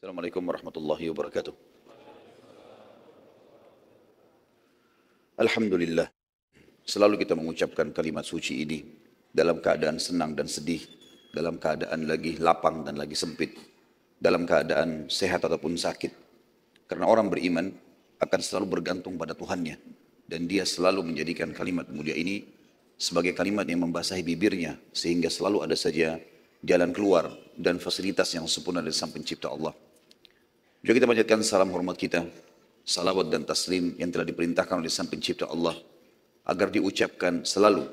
Assalamualaikum warahmatullahi wabarakatuh. Alhamdulillah, selalu kita mengucapkan kalimat suci ini dalam keadaan senang dan sedih, dalam keadaan lagi lapang dan lagi sempit, dalam keadaan sehat ataupun sakit. Karena orang beriman akan selalu bergantung pada Tuhannya, dan dia selalu menjadikan kalimat mulia ini sebagai kalimat yang membasahi bibirnya, sehingga selalu ada saja jalan keluar dan fasilitas yang sempurna dari Sang Pencipta Allah. Juga kita panjatkan salam hormat kita, salawat dan taslim yang telah diperintahkan oleh Sang Pencipta Allah agar diucapkan selalu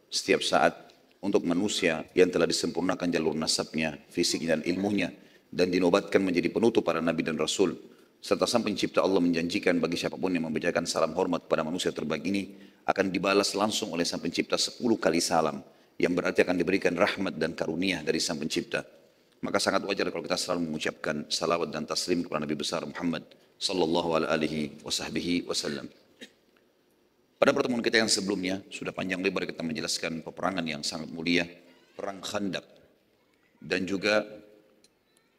setiap saat untuk manusia yang telah disempurnakan jalur nasabnya, fisiknya dan ilmunya, dan dinobatkan menjadi penutup para nabi dan rasul. Serta Sang Pencipta Allah menjanjikan bagi siapapun yang membacakan salam hormat pada manusia terbaik ini akan dibalas langsung oleh Sang Pencipta 10 kali salam, yang berarti akan diberikan rahmat dan karunia dari Sang Pencipta. Maka sangat wajar kalau kita selalu mengucapkan salawat dan taslim kepada Nabi besar Muhammad sallallahu alaihi wasallam. Pada pertemuan kita yang sebelumnya sudah panjang lebar kita menjelaskan peperangan yang sangat mulia, perang Khandaq, dan juga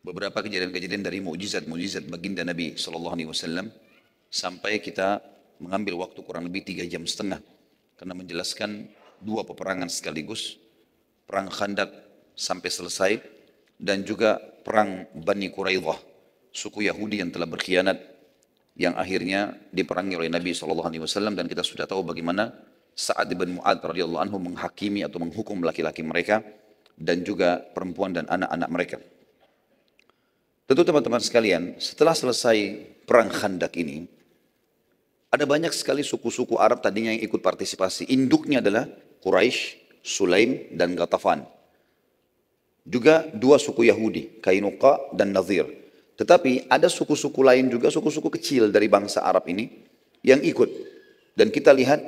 beberapa kejadian-kejadian dari mukjizat baginda Nabi sallallahu alaihi wasallam, sampai kita mengambil waktu kurang lebih 3,5 jam karena menjelaskan dua peperangan sekaligus, perang Khandaq sampai selesai, dan juga perang Bani Quraidah, suku Yahudi yang telah berkhianat, yang akhirnya diperangi oleh Nabi SAW. Dan kita sudah tahu bagaimana Sa'ad bin Mu'adz radhiyallahu anhu menghakimi atau menghukum laki-laki mereka dan juga perempuan dan anak-anak mereka. Tentu teman-teman sekalian, setelah selesai perang Khandaq ini, ada banyak sekali suku-suku Arab tadinya yang ikut partisipasi. Induknya adalah Quraisy, Sulaim, dan Ghatafan. Juga dua suku Yahudi, Kainuqa dan Nadhir. Tetapi ada suku-suku lain juga, suku-suku kecil dari bangsa Arab ini yang ikut. Dan kita lihat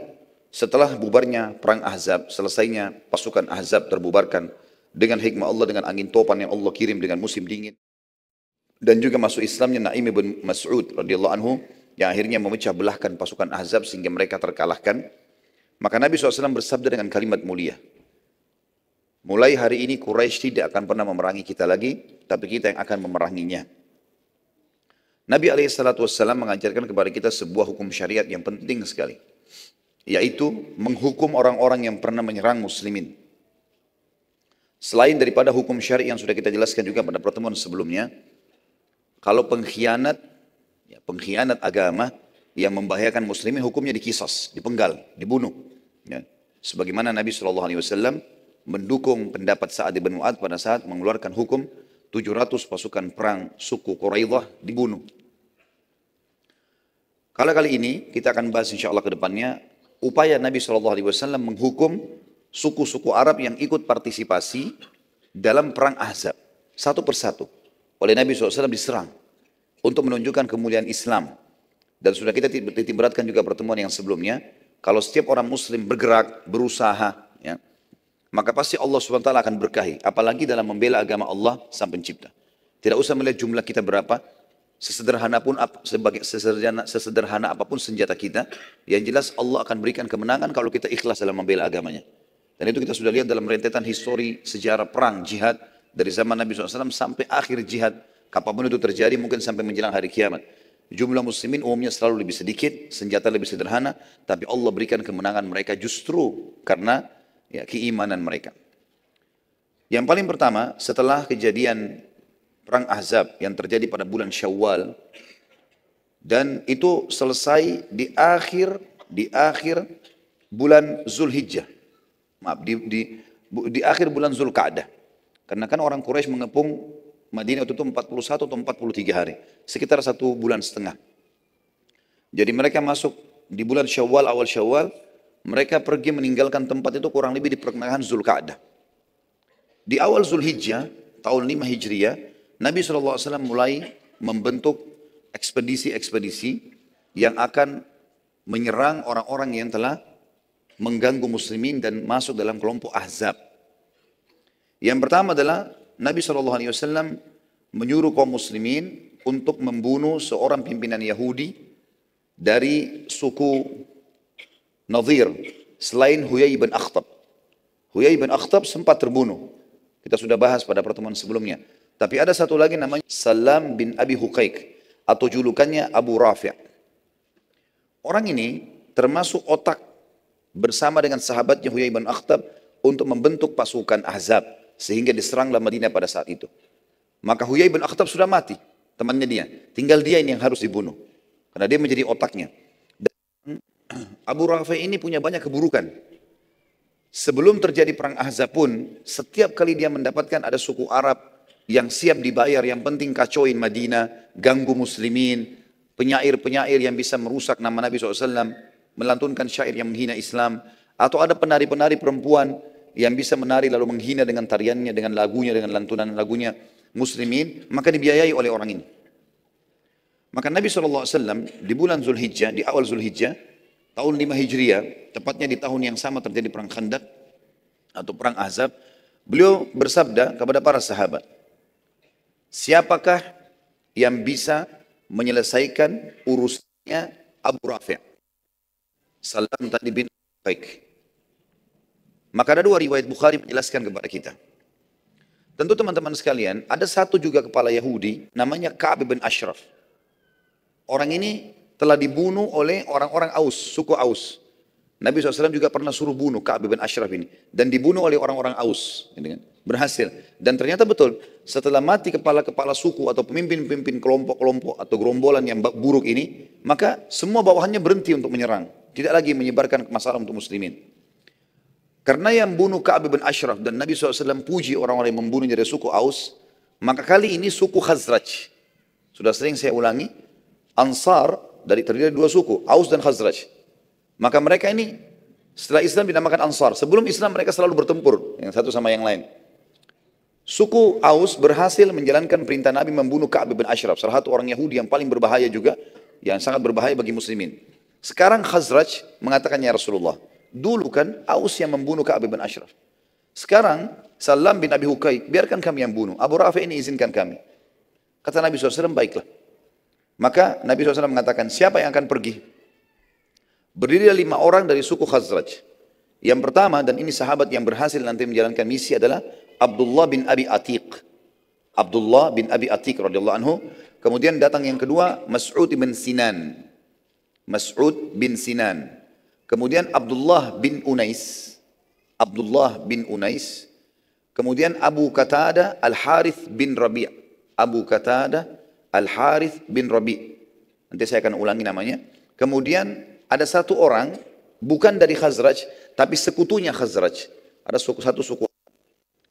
setelah bubarnya perang Ahzab, selesainya pasukan Ahzab terbubarkan dengan hikmah Allah, dengan angin topan yang Allah kirim dengan musim dingin. Dan juga masuk Islamnya Naim bin Mas'ud radhiyallahu anhu yang akhirnya memecah belahkan pasukan Ahzab sehingga mereka terkalahkan. Maka Nabi SAW bersabda dengan kalimat mulia, mulai hari ini Quraisy tidak akan pernah memerangi kita lagi, tapi kita yang akan memeranginya. Nabi SAW mengajarkan kepada kita sebuah hukum syariat yang penting sekali, yaitu menghukum orang-orang yang pernah menyerang muslimin. Selain daripada hukum syariat yang sudah kita jelaskan juga pada pertemuan sebelumnya, kalau pengkhianat agama yang membahayakan muslimin, hukumnya dikisas, dipenggal, dibunuh. Ya. Sebagaimana Nabi SAW mendukung pendapat Sa'ad bin Mu'adz pada saat mengeluarkan hukum 700 pasukan perang suku Quraidah dibunuh. Kali ini kita akan bahas insya Allah ke depannya upaya Nabi SAW menghukum suku-suku Arab yang ikut partisipasi dalam perang Ahzab. Satu persatu oleh Nabi SAW diserang untuk menunjukkan kemuliaan Islam. Dan sudah kita titik beratkan juga pertemuan yang sebelumnya, kalau setiap orang muslim bergerak, berusaha, ya, maka pasti Allah SWT akan berkahi. Apalagi dalam membela agama Allah Sang Pencipta. Tidak usah melihat jumlah kita berapa, sesederhana apapun senjata kita, yang jelas Allah akan berikan kemenangan kalau kita ikhlas dalam membela agamanya. Dan itu kita sudah lihat dalam rentetan histori sejarah perang jihad dari zaman Nabi SAW sampai akhir jihad. Kapanpun itu terjadi, mungkin sampai menjelang hari kiamat. Jumlah muslimin umumnya selalu lebih sedikit, senjata lebih sederhana, tapi Allah berikan kemenangan mereka justru karena keimanan mereka. Yang paling pertama, setelah kejadian perang Ahzab yang terjadi pada bulan Syawal, dan itu selesai di akhir bulan Zulhijjah. Maaf, di akhir bulan Zulqa'dah. Karena kan orang Quraisy mengepung Madinah itu 41 atau 43 hari, sekitar 1,5 bulan. Jadi mereka masuk di bulan Syawal, awal Syawal, mereka pergi meninggalkan tempat itu kurang lebih di pertengahan Zulqa'dah. Di awal Zulhijjah, tahun 5 Hijriah, Nabi SAW mulai membentuk ekspedisi-ekspedisi yang akan menyerang orang-orang yang telah mengganggu muslimin dan masuk dalam kelompok Ahzab. Yang pertama adalah Nabi SAW menyuruh kaum muslimin untuk membunuh seorang pimpinan Yahudi dari suku Nadhir selain Huyai bin Akhtab. Huyai bin Akhtab sempat terbunuh. Kita sudah bahas pada pertemuan sebelumnya. Tapi ada satu lagi namanya Salam bin Abi Huqaiq atau julukannya Abu Rafi'. Orang ini termasuk otak bersama dengan sahabatnya Huyai bin Akhtab untuk membentuk pasukan Ahzab sehingga diseranglah Madinah pada saat itu. Maka Huyai bin Akhtab sudah mati, temannya dia. Tinggal dia ini yang harus dibunuh karena dia menjadi otaknya. Dan Abu Rafi' ini punya banyak keburukan. Sebelum terjadi perang Ahzab pun, setiap kali dia mendapatkan ada suku Arab yang siap dibayar, yang penting kacauin Madinah, ganggu muslimin, penyair-penyair yang bisa merusak nama Nabi SAW, melantunkan syair yang menghina Islam, atau ada penari-penari perempuan yang bisa menari lalu menghina dengan tariannya, dengan lagunya, dengan lantunan lagunya muslimin, maka dibiayai oleh orang ini. Maka Nabi SAW di bulan Zulhijjah, di awal Zulhijjah, tahun 5 Hijriah, tepatnya di tahun yang sama terjadi perang Khandaq atau perang Ahzab, beliau bersabda kepada para sahabat, siapakah yang bisa menyelesaikan urusannya Abu Rafi'? Salam tadi bin Baik. Maka ada dua riwayat Bukhari menjelaskan kepada kita. Tentu teman-teman sekalian, ada satu juga kepala Yahudi namanya Ka'ab bin Ashraf. Orang ini telah dibunuh oleh orang-orang Aus, suku Aus. Nabi SAW juga pernah suruh bunuh Ka'ab bin Ashraf ini. Dan dibunuh oleh orang-orang Aus. Berhasil. Dan ternyata betul, setelah mati kepala-kepala suku atau pemimpin-pemimpin kelompok-kelompok atau gerombolan yang buruk ini, maka semua bawahannya berhenti untuk menyerang. Tidak lagi menyebarkan masalah untuk muslimin. Karena yang bunuh Ka'ab bin Ashraf dan Nabi SAW puji orang-orang yang membunuhnya dari suku Aus, maka kali ini suku Khazraj. Sudah sering saya ulangi, Ansar terdiri dari dua suku, Aus dan Khazraj. Maka mereka ini setelah Islam dinamakan Ansar. Sebelum Islam mereka selalu bertempur yang satu sama yang lain. Suku Aus berhasil menjalankan perintah Nabi membunuh Ka'ab bin Ashraf, salah satu orang Yahudi yang paling berbahaya juga, yang sangat berbahaya bagi muslimin. Sekarang Khazraj mengatakan, ya Rasulullah, dulu kan Aus yang membunuh Ka'ab bin Ashraf. Sekarang Salam bin Abi Huqaiq, biarkan kami yang bunuh. Abu Rafi' ini izinkan kami. Kata Nabi SAW, baiklah. Maka Nabi SAW mengatakan, siapa yang akan pergi? Berdirilah 5 orang dari suku Khazraj. Yang pertama, dan ini sahabat yang berhasil nanti menjalankan misi adalah Abdullah bin Abi Atiq. Abdullah bin Abi Atiq radhiyallahu anhu. Kemudian datang yang kedua, Mas'ud bin Sinan. Mas'ud bin Sinan. Kemudian Abdullah bin Unais. Abdullah bin Unais. Kemudian Abu Qatada Al-Harith bin Rabi'. Abu Qatada Al-Harith bin Rabi'. Nanti saya akan ulangi namanya. Kemudian ada satu orang, bukan dari Khazraj, tapi sekutunya Khazraj. Ada satu suku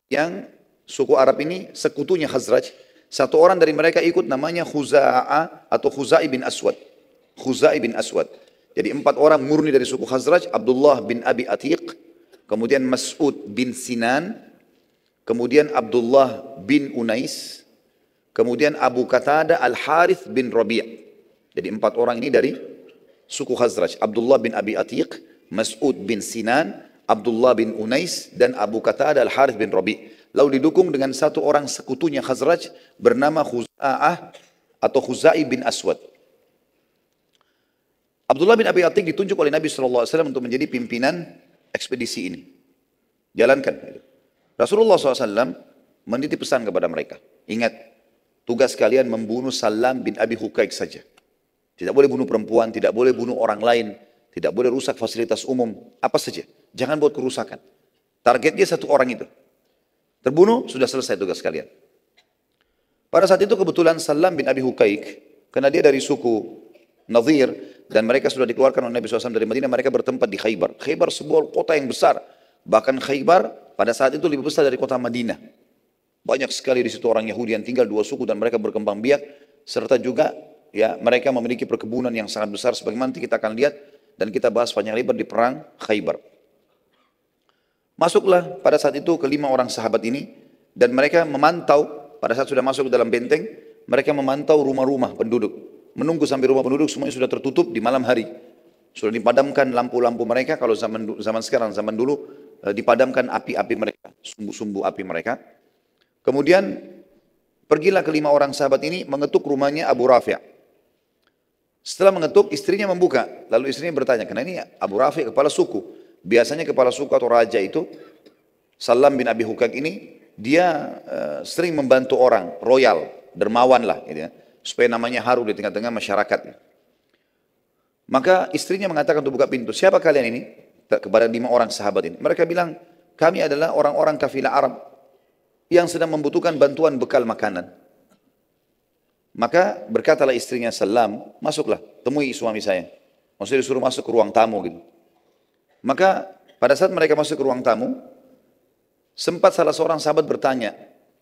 yang suku Arab ini sekutunya Khazraj. Satu orang dari mereka ikut namanya Khuza'ah atau Khuzai bin Aswad. Khuzai bin Aswad. Jadi 4 orang murni dari suku Khazraj, Abdullah bin Abi Atiq, kemudian Mas'ud bin Sinan, kemudian Abdullah bin Unais, kemudian Abu Qatada Al-Harith bin Rabi'. Jadi 4 orang ini dari suku Khazraj. Abdullah bin Abi Atiq, Mas'ud bin Sinan, Abdullah bin Unais, dan Abu Qatada Al-Harith bin Rabi'. Lalu didukung dengan satu orang sekutunya Khazraj bernama Khuza'ah atau Khuzai bin Aswad. Abdullah bin Abi Atiq ditunjuk oleh Nabi SAW untuk menjadi pimpinan ekspedisi ini. Jalankan. Rasulullah SAW menitip pesan kepada mereka. Ingat, tugas kalian membunuh Salam bin Abi Huqaiq saja. Tidak boleh bunuh perempuan, tidak boleh bunuh orang lain, tidak boleh rusak fasilitas umum, apa saja. Jangan buat kerusakan. Targetnya satu orang itu. Terbunuh, sudah selesai tugas kalian. Pada saat itu kebetulan Salam bin Abi Huqaiq, karena dia dari suku Nadhir, dan mereka sudah dikeluarkan oleh Nabi SAW dari Madinah, mereka bertempat di Khaybar. Khaybar sebuah kota yang besar. Bahkan Khaybar pada saat itu lebih besar dari kota Madinah. Banyak sekali di situ orang Yahudi yang tinggal 2 suku dan mereka berkembang biak. Serta juga ya mereka memiliki perkebunan yang sangat besar sebagaimana nanti kita akan lihat dan kita bahas panjang lebar di perang Khaybar. Masuklah pada saat itu ke 5 orang sahabat ini dan mereka memantau pada saat sudah masuk ke dalam benteng, mereka memantau rumah-rumah penduduk. Menunggu sampai rumah penduduk semuanya sudah tertutup di malam hari. Sudah dipadamkan lampu-lampu mereka, kalau zaman sekarang, zaman dulu dipadamkan api-api mereka, sumbu-sumbu api mereka. Kemudian pergilah ke 5 orang sahabat ini mengetuk rumahnya Abu Rafi'. Setelah mengetuk, istrinya membuka. Lalu istrinya bertanya, karena ini Abu Rafi' kepala suku. Biasanya kepala suku atau raja itu, Salam bin Abi Huqaiq ini dia sering membantu orang, royal, dermawan lah, gitu ya, supaya namanya harum di tengah-tengah masyarakat. Maka istrinya mengatakan untuk buka pintu, siapa kalian ini? Kepada 5 orang sahabat ini. Mereka bilang, kami adalah orang-orang kafilah Arab yang sedang membutuhkan bantuan bekal makanan. Maka berkatalah istrinya, Salam, masuklah, temui suami saya. Maksudnya disuruh masuk ke ruang tamu gitu. Maka pada saat mereka masuk ke ruang tamu, sempat salah seorang sahabat bertanya,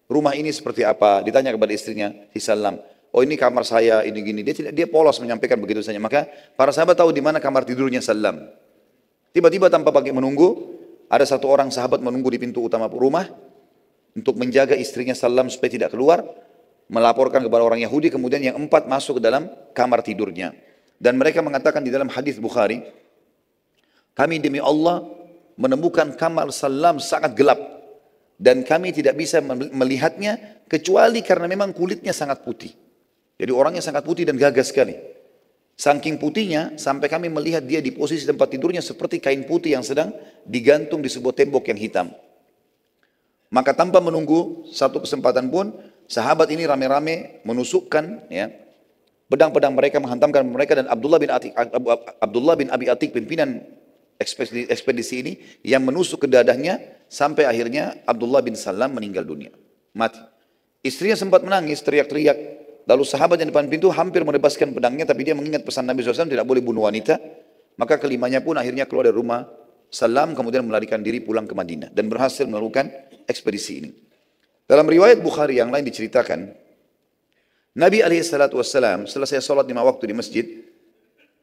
rumah ini seperti apa? Ditanya kepada istrinya, si Salam. Oh ini kamar saya, ini gini. Dia polos menyampaikan begitu saja. Maka para sahabat tahu di mana kamar tidurnya Salam. Tiba-tiba tanpa pakai menunggu, ada satu orang sahabat menunggu di pintu utama rumah untuk menjaga istrinya Salam supaya tidak keluar, melaporkan kepada orang Yahudi, kemudian yang 4 masuk ke dalam kamar tidurnya. Dan mereka mengatakan di dalam hadis Bukhari, kami demi Allah menemukan kamar Salam sangat gelap dan kami tidak bisa melihatnya kecuali karena memang kulitnya sangat putih. Jadi orangnya sangat putih dan gagah sekali. Saking putihnya sampai kami melihat dia di posisi tempat tidurnya seperti kain putih yang sedang digantung di sebuah tembok yang hitam. Maka tanpa menunggu satu kesempatan pun, sahabat ini rame-rame menusukkan ya, pedang-pedang mereka, menghantamkan mereka, dan Abdullah bin Abi Atik, pimpinan ekspedisi ini, yang menusuk ke dadahnya sampai akhirnya Abdullah bin Salam meninggal dunia, mati. Istrinya sempat menangis, teriak-teriak. Lalu sahabat yang depan pintu hampir melepaskan pedangnya, tapi dia mengingat pesan Nabi SAW tidak boleh bunuh wanita. Maka kelimanya pun akhirnya keluar dari rumah Salam, kemudian melarikan diri pulang ke Madinah dan berhasil melakukan ekspedisi ini. Dalam riwayat Bukhari yang lain diceritakan, Nabi SAW selesai sholat 5 waktu di masjid.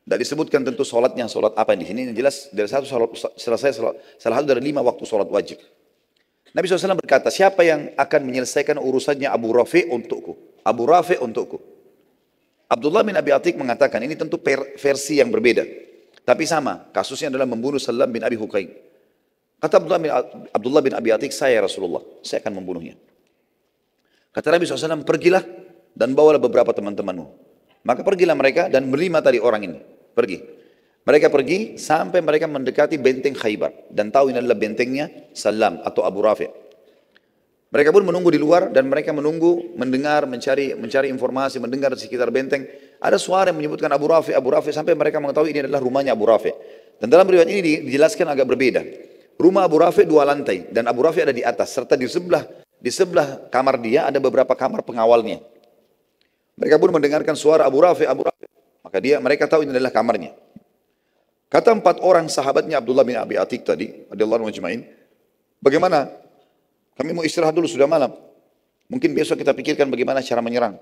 Tidak disebutkan tentu sholatnya sholat apa di sini. Yang jelas dari salah satu dari 5 waktu sholat wajib. Nabi SAW berkata, siapa yang akan menyelesaikan urusannya Abu Rafi untukku? Abu Rafi untukku. Abdullah bin Abi Atik mengatakan, ini tentu versi yang berbeda. Tapi sama, kasusnya adalah membunuh Salam bin Abi Huqaim. Kata Abdullah bin Abi Atik, saya Rasulullah, saya akan membunuhnya. Kata Nabi SAW, pergilah dan bawalah beberapa teman-temanmu. Maka pergilah mereka dan berlima tadi orang ini. Pergi. Mereka pergi sampai mereka mendekati benteng Khaybar. Dan tahu ini adalah bentengnya Salam atau Abu Rafi'. Mereka pun menunggu di luar dan mereka menunggu, mendengar, mencari informasi, mendengar di sekitar benteng. Ada suara yang menyebutkan Abu Rafi' sampai mereka mengetahui ini adalah rumahnya Abu Rafi'. Dan dalam riwayat ini dijelaskan agak berbeda. Rumah Abu Rafi' 2 lantai dan Abu Rafi' ada di atas, serta di sebelah kamar dia ada beberapa kamar pengawalnya. Mereka pun mendengarkan suara Abu Rafi'. Maka mereka tahu ini adalah kamarnya. Kata 4 orang sahabatnya Abdullah bin Abi Atik tadi, radhiyallahu anhu ajma'in, bagaimana? Kami mau istirahat dulu, sudah malam. Mungkin besok kita pikirkan bagaimana cara menyerang.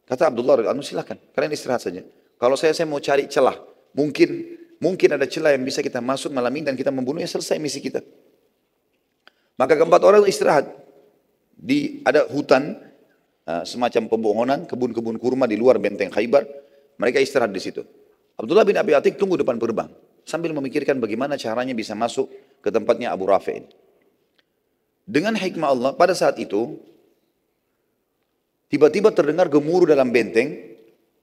Kata Abdullah, silakan, kalian istirahat saja. Kalau saya mau cari celah. Mungkin ada celah yang bisa kita masuk malam ini dan kita membunuhnya, selesai misi kita. Maka keempat orang istirahat. Ada hutan, semacam pebohonan, kebun-kebun kurma di luar benteng Khaybar. Mereka istirahat di situ. Abdullah bin Abi Atik tunggu depan gerbang sambil memikirkan bagaimana caranya bisa masuk ke tempatnya Abu Rafi' ini. Dengan hikmah Allah, pada saat itu, tiba-tiba terdengar gemuruh dalam benteng,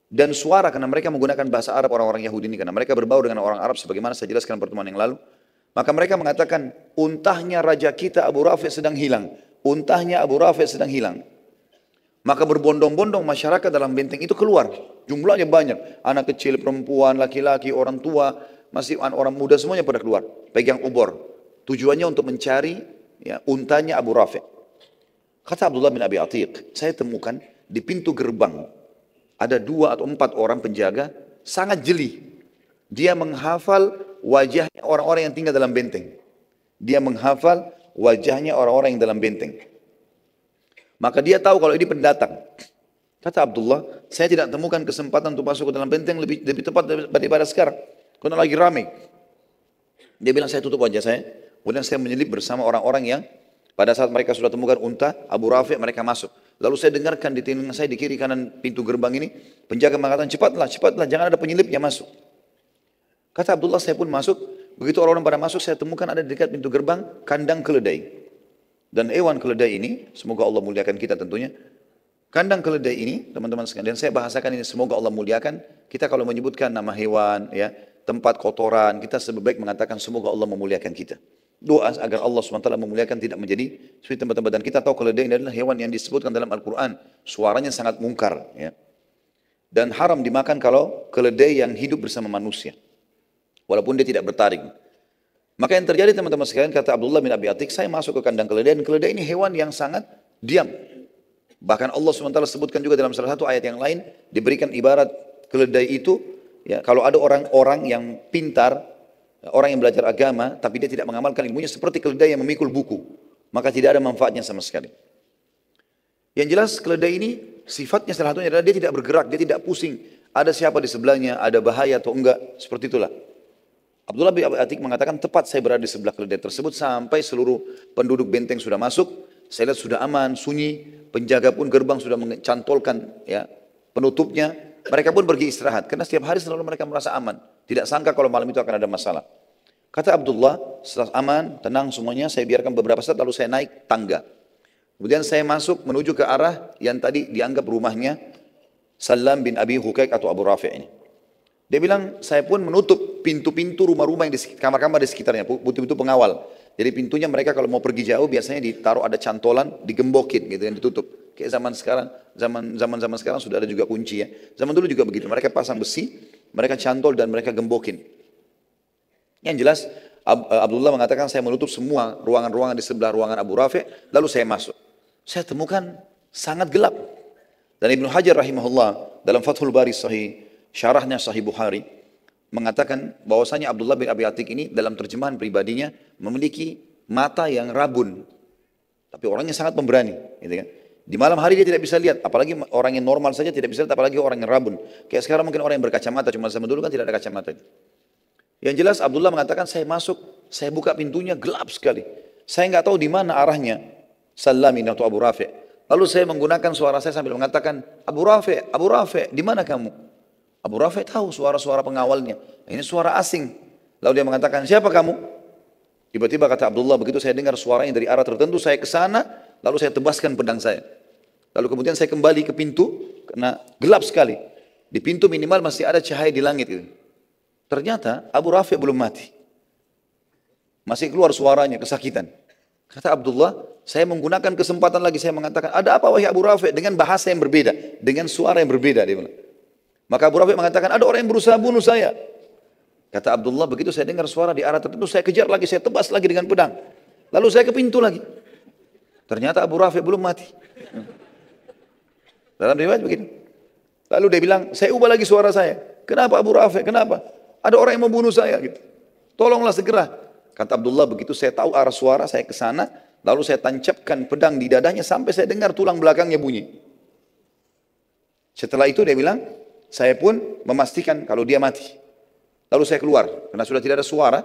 dan suara, karena mereka menggunakan bahasa Arab orang-orang Yahudi ini, karena mereka berbaur dengan orang Arab, sebagaimana saya jelaskan pertemuan yang lalu. Maka mereka mengatakan, untahnya raja kita Abu Rafi' sedang hilang. Untahnya Abu Rafi' sedang hilang. Maka berbondong-bondong masyarakat dalam benteng itu keluar. Jumlahnya banyak. Anak kecil, perempuan, laki-laki, orang tua, masih orang muda, semuanya pada keluar. Pegang obor. Tujuannya untuk mencari untanya Abu Rafi'. Kata Abdullah bin Abi Atik, saya temukan di pintu gerbang ada 2 atau 4 orang penjaga sangat jeli. Dia menghafal wajahnya orang-orang yang tinggal dalam benteng. Dia menghafal wajahnya orang-orang yang dalam benteng. Maka dia tahu kalau ini pendatang. Kata Abdullah, saya tidak temukan kesempatan untuk masuk ke dalam benteng lebih tepat daripada sekarang. Karena lagi ramai. Dia bilang, saya tutup wajah saya. Kemudian saya menyelip bersama orang-orang yang pada saat mereka sudah temukan unta Abu Rafi', mereka masuk. Lalu saya dengarkan di telinga saya di kiri kanan pintu gerbang ini, penjaga mengatakan, cepatlah, jangan ada penyelipnya masuk. Kata Abdullah, saya pun masuk. Begitu orang-orang pada masuk, saya temukan ada di dekat pintu gerbang kandang keledai. Dan hewan keledai ini, semoga Allah muliakan kita tentunya. Kandang keledai ini, teman-teman sekalian, saya bahasakan ini, semoga Allah muliakan. Kita kalau menyebutkan nama hewan, tempat kotoran, kita lebih baik mengatakan semoga Allah memuliakan kita. Doa agar Allah SWT memuliakan tidak menjadi seperti tempat-tempat. Dan kita tahu keledai ini adalah hewan yang disebutkan dalam Al-Quran. Suaranya sangat mungkar. Ya. Dan haram dimakan kalau keledai yang hidup bersama manusia. Walaupun dia tidak bertaring. Maka yang terjadi teman-teman sekalian, kata Abdullah bin Abi Atik, saya masuk ke kandang keledai. Dan keledai ini hewan yang sangat diam. Bahkan Allah SWT sebutkan juga dalam salah satu ayat yang lain. Diberikan ibarat keledai itu. Ya, kalau ada orang-orang yang pintar, orang yang belajar agama, tapi dia tidak mengamalkan ilmunya seperti keledai yang memikul buku. Maka tidak ada manfaatnya sama sekali. Yang jelas keledai ini sifatnya salah satunya adalah dia tidak bergerak, dia tidak pusing. Ada siapa di sebelahnya, ada bahaya atau enggak, seperti itulah. Abdullah bin Atik mengatakan tepat saya berada di sebelah keledai tersebut sampai seluruh penduduk benteng sudah masuk. Saya lihat sudah aman, sunyi, penjaga pun gerbang sudah mencantolkan ya, penutupnya. Mereka pun pergi istirahat, karena setiap hari selalu mereka merasa aman. Tidak sangka kalau malam itu akan ada masalah. Kata Abdullah, setelah aman, tenang semuanya, saya biarkan beberapa saat lalu saya naik tangga. Kemudian saya masuk menuju ke arah yang tadi dianggap rumahnya Salam bin Abi Hukaik atau Abu Rafi' ini. Dia bilang, saya pun menutup pintu-pintu rumah-rumah yang di kamar-kamar di sekitarnya, pintu-pintu pengawal. Jadi pintunya mereka kalau mau pergi jauh biasanya ditaruh ada cantolan, digembokin gitu yang ditutup. Kayak zaman sekarang, zaman sekarang sudah ada juga kunci ya. Zaman dulu juga begitu, mereka pasang besi, mereka cantol dan mereka gembokin. Yang jelas Abdullah mengatakan saya menutup semua ruangan-ruangan di sebelah ruangan Abu Rafi', lalu saya masuk. Saya temukan sangat gelap. Dan Ibnu Hajar rahimahullah dalam Fathul Bari Sahih, syarahnya Sahih Bukhari, mengatakan bahwasanya Abdullah bin Abi Atik ini dalam terjemahan pribadinya memiliki mata yang rabun. Tapi orangnya sangat pemberani, gitu kan. Di malam hari dia tidak bisa lihat, apalagi orang yang normal saja tidak bisa lihat, apalagi orang yang rabun. Kayak sekarang mungkin orang yang berkacamata, cuma zaman dulu kan tidak ada kacamata. Yang jelas Abdullah mengatakan saya masuk, saya buka pintunya gelap sekali. Saya nggak tahu di mana arahnya Salamin atau Abu Rafi'. Lalu saya menggunakan suara saya sambil mengatakan, Abu Rafi', di mana kamu? Abu Rafi' tahu suara-suara pengawalnya. Ini suara asing. Lalu dia mengatakan, siapa kamu? Tiba-tiba kata Abdullah, begitu saya dengar suaranya dari arah tertentu, saya ke sana, lalu saya tebaskan pedang saya. Lalu kemudian saya kembali ke pintu, karena gelap sekali. Di pintu minimal masih ada cahaya di langit. Gitu. Ternyata Abu Rafi' belum mati. Masih keluar suaranya, kesakitan. Kata Abdullah, saya menggunakan kesempatan lagi, saya mengatakan, ada apa wahai Abu Rafi'? Dengan bahasa yang berbeda, dengan suara yang berbeda. Dia bilang. Maka Abu Rafi' mengatakan, ada orang yang berusaha bunuh saya. Kata Abdullah, begitu saya dengar suara di arah tertentu, saya kejar lagi, saya tebas lagi dengan pedang. Lalu saya ke pintu lagi. Ternyata Abu Rafi' belum mati. Dalam riwayat begini. Lalu dia bilang, saya ubah lagi suara saya. Kenapa Abu Rafi'? Kenapa? Ada orang yang membunuh saya. Gitu. Tolonglah segera. Kata Abdullah, begitu saya tahu arah suara, saya ke sana. Lalu saya tancapkan pedang di dadanya sampai saya dengar tulang belakangnya bunyi. Setelah itu dia bilang, saya pun memastikan kalau dia mati. Lalu saya keluar, karena sudah tidak ada suara.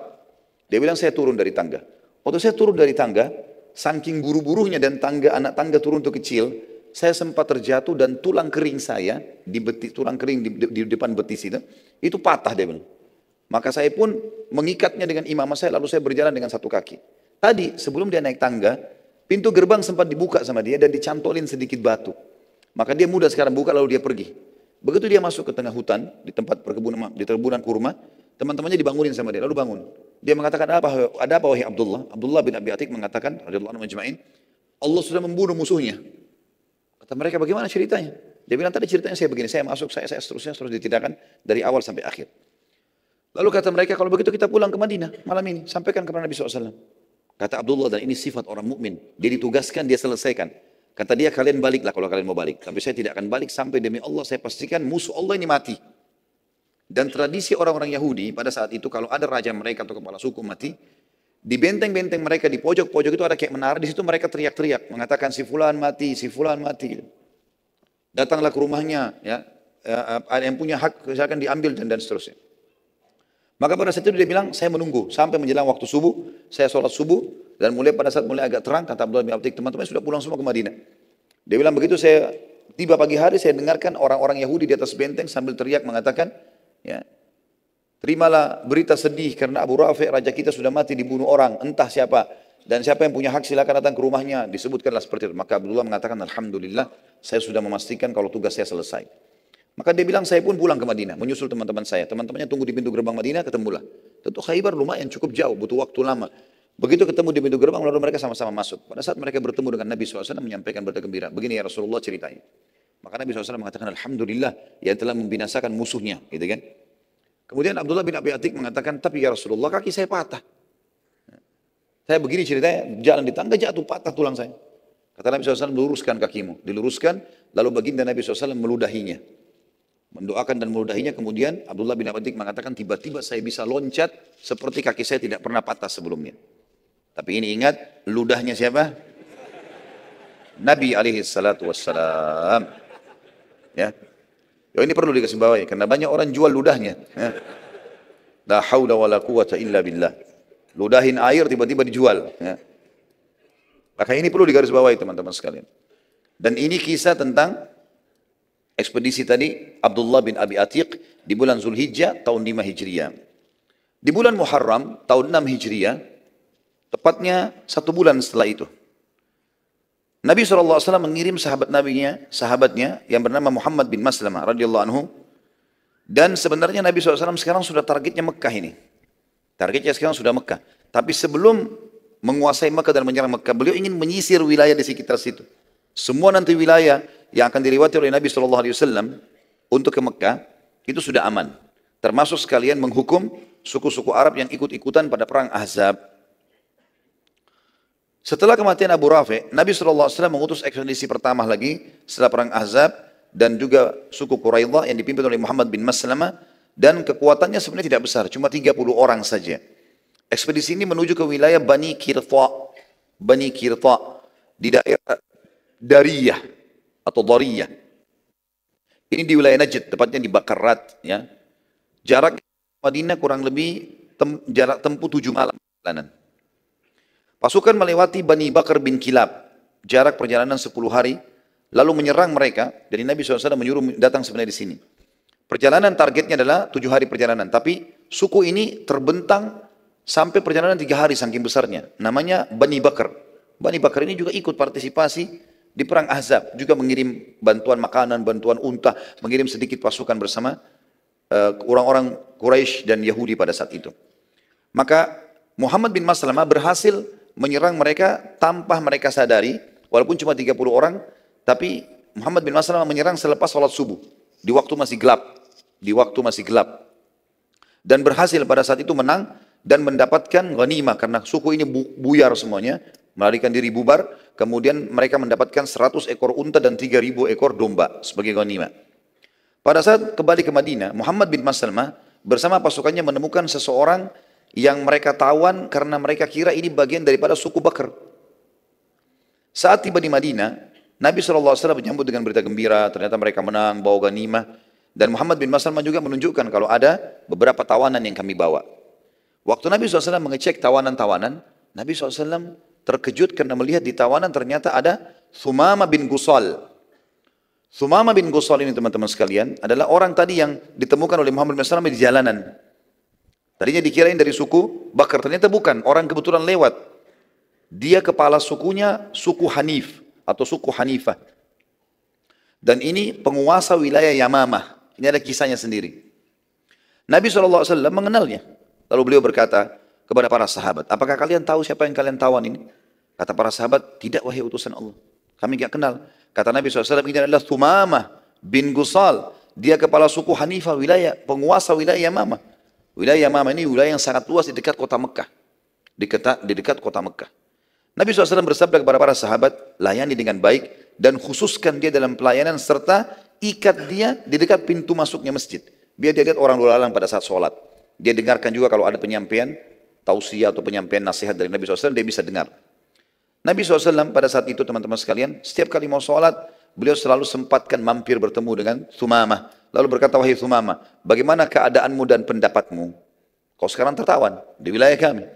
Dia bilang saya turun dari tangga. Waktu saya turun dari tangga, saking buru-burunya dan anak tangga turun itu kecil, saya sempat terjatuh dan tulang kering saya, tulang kering di depan betis itu patah dia bilang. Maka saya pun mengikatnya dengan imamah saya, lalu saya berjalan dengan satu kaki. Tadi sebelum dia naik tangga, pintu gerbang sempat dibuka sama dia dan dicantolin sedikit batu. Maka dia mudah sekarang buka lalu dia pergi. Begitu dia masuk ke tengah hutan, di tempat perkebunan, di perkebunan kurma, teman-temannya dibangunin sama dia, lalu bangun. Dia mengatakan, ada apa wahai Abdullah? Abdullah bin Abi Atik mengatakan, radhiyallahu anhu majma'in, Allah sudah membunuh musuhnya. Kata mereka, bagaimana ceritanya? Dia bilang, tadi ceritanya saya begini, saya masuk, saya seterusnya, terus ditidakkan dari awal sampai akhir. Lalu kata mereka, kalau begitu kita pulang ke Madinah malam ini, sampaikan kepada Nabi SAW. Kata Abdullah, dan ini sifat orang mukmin. Dia ditugaskan, dia selesaikan. Kata dia, kalian baliklah kalau kalian mau balik. Tapi saya tidak akan balik sampai demi Allah, saya pastikan musuh Allah ini mati. Dan tradisi orang-orang Yahudi, pada saat itu kalau ada raja mereka atau kepala suku mati, di benteng-benteng mereka, di pojok-pojok itu ada kayak menara, di situ mereka teriak-teriak, mengatakan si fulan mati, si fulan mati. Datanglah ke rumahnya, ya, ada yang punya hak, silakan diambil dan seterusnya. Maka pada saat itu dia bilang, saya menunggu sampai menjelang waktu subuh, saya sholat subuh, dan pada saat mulai agak terang, kata Abdullah bin Abi Atik, teman-teman sudah pulang semua ke Madinah. Dia bilang begitu saya tiba pagi hari, saya dengarkan orang-orang Yahudi di atas benteng sambil teriak mengatakan, ya, terimalah berita sedih karena Abu Rafi' raja kita sudah mati dibunuh orang, entah siapa. Dan siapa yang punya hak silakan datang ke rumahnya, disebutkanlah seperti itu. Maka Abdullah mengatakan, alhamdulillah, saya sudah memastikan kalau tugas saya selesai. Maka dia bilang, saya pun pulang ke Madinah, menyusul teman-teman saya. Teman-temannya tunggu di pintu gerbang Madinah, ketemulah. Tentu Khaybar lumayan cukup jauh, butuh waktu lama. Begitu ketemu di pintu gerbang, lalu mereka sama-sama masuk. Pada saat mereka bertemu dengan Nabi SAW menyampaikan berita gembira. Begini ya Rasulullah ceritanya. Maka Nabi SAW mengatakan, Alhamdulillah yang telah membinasakan musuhnya. Gitu kan. Kemudian Abdullah bin Abi Atik mengatakan, tapi ya Rasulullah kaki saya patah. Saya begini ceritanya, jalan di tangga jatuh patah tulang saya. Kata Nabi SAW, luruskan kakimu. Diluruskan, lalu baginda Nabi SAW meludahinya. Mendoakan dan meludahinya, kemudian Abdullah bin Abi Atik mengatakan, tiba-tiba saya bisa loncat seperti kaki saya tidak pernah patah sebelumnya. Tapi ini ingat, ludahnya siapa? Nabi alaihi salatu wassalam. Ya. Ini perlu dikasih bawahi, karena banyak orang jual ludahnya. Ya. La haula wa la quwata illa billah. Ludahin air tiba-tiba dijual. Ya. Maka ini perlu digarisbawahi teman-teman sekalian. Dan ini kisah tentang ekspedisi tadi Abdullah bin Abi Atiq di bulan Zulhijjah tahun 5 Hijriah. Di bulan Muharram tahun 6 Hijriah, tepatnya 1 bulan setelah itu, Nabi SAW mengirim sahabatnya yang bernama Muhammad bin Maslamah radhiyallahu anhu. Dan sebenarnya Nabi SAW sekarang sudah targetnya Mekah ini. Targetnya sekarang sudah Mekah. Tapi sebelum menguasai Mekah dan menyerang Mekah, beliau ingin menyisir wilayah di sekitar situ. Semua nanti wilayah yang akan dilewati oleh Nabi SAW untuk ke Mekah, itu sudah aman. Termasuk sekalian menghukum suku-suku Arab yang ikut-ikutan pada perang Ahzab. Setelah kematian Abu Rafi, Nabi SAW mengutus ekspedisi pertama lagi setelah perang Ahzab, dan juga suku Quraidah yang dipimpin oleh Muhammad bin Maslamah. Dan kekuatannya sebenarnya tidak besar, cuma 30 orang saja. Ekspedisi ini menuju ke wilayah Bani Qirtha. Bani Qirtha di daerah Dariyah atau Dariyah. Ini di wilayah Najd, tepatnya di Bakarat. Ya. Jarak Madinah kurang lebih jarak tempuh 7 malam perjalanan. Pasukan melewati Bani Bakar bin Kilab, jarak perjalanan 10 hari, lalu menyerang mereka. Dan Nabi SAW menyuruh datang sebenarnya di sini. Perjalanan targetnya adalah 7 hari perjalanan, tapi suku ini terbentang sampai perjalanan 3 hari saking besarnya. Namanya Bani Bakar. Bani Bakar ini juga ikut partisipasi di perang Ahzab, juga mengirim bantuan makanan, bantuan unta, mengirim sedikit pasukan bersama orang-orang Quraisy dan Yahudi pada saat itu. Maka Muhammad bin Maslamah berhasil menyerang mereka tanpa mereka sadari, walaupun cuma 30 orang, tapi Muhammad bin Maslamah menyerang selepas sholat subuh, di waktu masih gelap. Dan berhasil pada saat itu menang dan mendapatkan ghanimah, karena suku ini buyar semuanya, melarikan diri bubar. Kemudian mereka mendapatkan 100 ekor unta dan 3.000 ekor domba sebagai ghanimah. Pada saat kembali ke Madinah, Muhammad bin Maslamah bersama pasukannya menemukan seseorang yang mereka tawan karena mereka kira ini bagian daripada suku Bakar. Saat tiba di Madinah, Nabi SAW menyambut dengan berita gembira, ternyata mereka menang, bawa ghanimah. Dan Muhammad bin Maslamah juga menunjukkan kalau ada beberapa tawanan yang kami bawa. Waktu Nabi SAW mengecek tawanan-tawanan, Nabi SAW terkejut karena melihat di tawanan ternyata ada Thumama bin Gusal. Thumama bin Gusal ini teman-teman sekalian adalah orang tadi yang ditemukan oleh Muhammad bin Maslamah di jalanan. Tadinya dikirain dari suku Bakar, ternyata bukan, orang kebetulan lewat. Dia kepala sukunya suku Hanif atau suku Hanifah. Dan ini penguasa wilayah Yamamah. Ini ada kisahnya sendiri. Nabi SAW mengenalnya. Lalu beliau berkata kepada para sahabat, apakah kalian tahu siapa yang kalian tawan ini? Kata para sahabat, tidak wahai utusan Allah. Kami tidak kenal. Kata Nabi SAW, ini adalah Thumamah bin Gusal. Dia kepala suku Hanifah, penguasa wilayah Yamamah. Wilayah Yamamah ini wilayah yang sangat luas di dekat kota Mekah. Di dekat kota Mekah. Nabi SAW bersabda kepada para sahabat, layani dengan baik dan khususkan dia dalam pelayanan serta ikat dia di dekat pintu masuknya masjid. Biar dia lihat orang lalu lalang pada saat sholat. Dia dengarkan juga kalau ada penyampaian tausiah atau penyampaian nasihat dari Nabi SAW, dia bisa dengar. Nabi SAW pada saat itu teman-teman sekalian, setiap kali mau sholat, beliau selalu sempatkan mampir bertemu dengan Thumamah. Lalu berkata, wahai Thumamah, bagaimana keadaanmu dan pendapatmu? Kau sekarang tertawan di wilayah kami.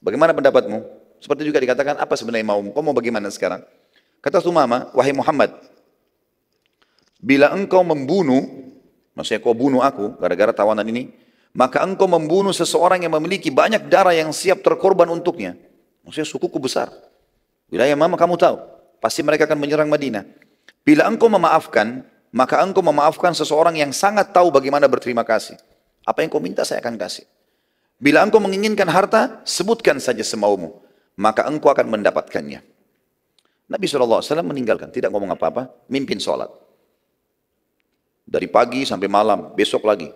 Bagaimana pendapatmu? Seperti juga dikatakan, apa sebenarnya maumu? Kau mau bagaimana sekarang? Kata Thumamah, wahai Muhammad, bila engkau membunuh, maksudnya kau bunuh aku gara-gara tawanan ini, maka engkau membunuh seseorang yang memiliki banyak darah yang siap terkorban untuknya. Maksudnya sukuku besar. Wilayah Mama kamu tahu, pasti mereka akan menyerang Madinah. Bila engkau memaafkan, maka engkau memaafkan seseorang yang sangat tahu bagaimana berterima kasih. Apa yang kau minta saya akan kasih. Bila engkau menginginkan harta, sebutkan saja semaumu. maka engkau akan mendapatkannya. Nabi SAW meninggalkan, tidak ngomong apa-apa, mimpin sholat. Dari pagi sampai malam, besok lagi.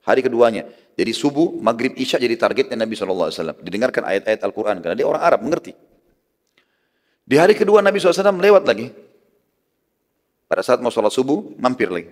Hari keduanya. Jadi subuh, maghrib, isya jadi targetnya Nabi SAW. Didengarkan ayat-ayat Al-Quran, karena dia orang Arab, mengerti. Di hari kedua Nabi SAW lewat lagi. Pada saat mau sholat subuh, mampir lagi.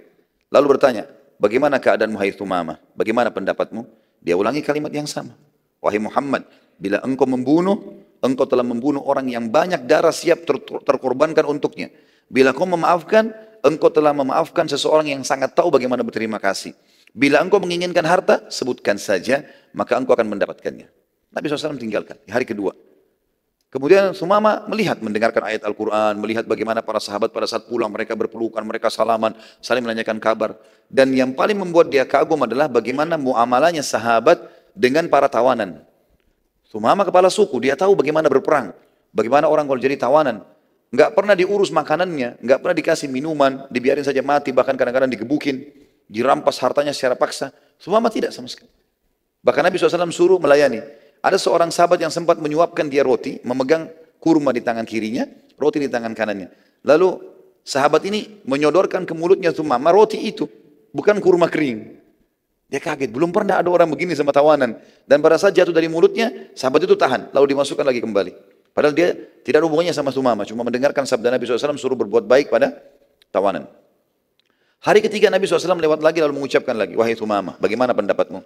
Lalu bertanya, bagaimana keadaanmu hai Thumamah? Bagaimana pendapatmu? Dia ulangi kalimat yang sama. Wahai Muhammad, bila engkau membunuh, engkau telah membunuh orang yang banyak darah siap terkorbankan untuknya. Bila kau memaafkan, engkau telah memaafkan seseorang yang sangat tahu bagaimana berterima kasih. Bila engkau menginginkan harta, sebutkan saja, maka engkau akan mendapatkannya. Nabi SAW tinggalkan di hari kedua. Kemudian Thumamah melihat, mendengarkan ayat Al-Quran, melihat bagaimana para sahabat pada saat pulang, mereka berpelukan, mereka salaman, saling menanyakan kabar. Dan yang paling membuat dia kagum adalah bagaimana muamalahnya sahabat dengan para tawanan. Thumamah kepala suku, dia tahu bagaimana berperang. Bagaimana orang kalau jadi tawanan. Enggak pernah diurus makanannya, enggak pernah dikasih minuman, dibiarin saja mati, bahkan kadang-kadang digebukin, dirampas hartanya secara paksa. Thumamah tidak sama sekali. Bahkan Nabi SAW suruh melayani. Ada seorang sahabat yang sempat menyuapkan dia roti, memegang kurma di tangan kirinya, roti di tangan kanannya. Lalu sahabat ini menyodorkan ke mulutnya Thumamah roti itu, bukan kurma kering. Dia kaget, belum pernah ada orang begini sama tawanan. Dan pada saat jatuh dari mulutnya, sahabat itu tahan, lalu dimasukkan lagi kembali. Padahal dia tidak ada hubungannya sama Thumamah, cuma mendengarkan sabda Nabi SAW suruh berbuat baik pada tawanan. Hari ketiga Nabi SAW lewat lagi lalu mengucapkan lagi, wahai Thumamah, bagaimana pendapatmu?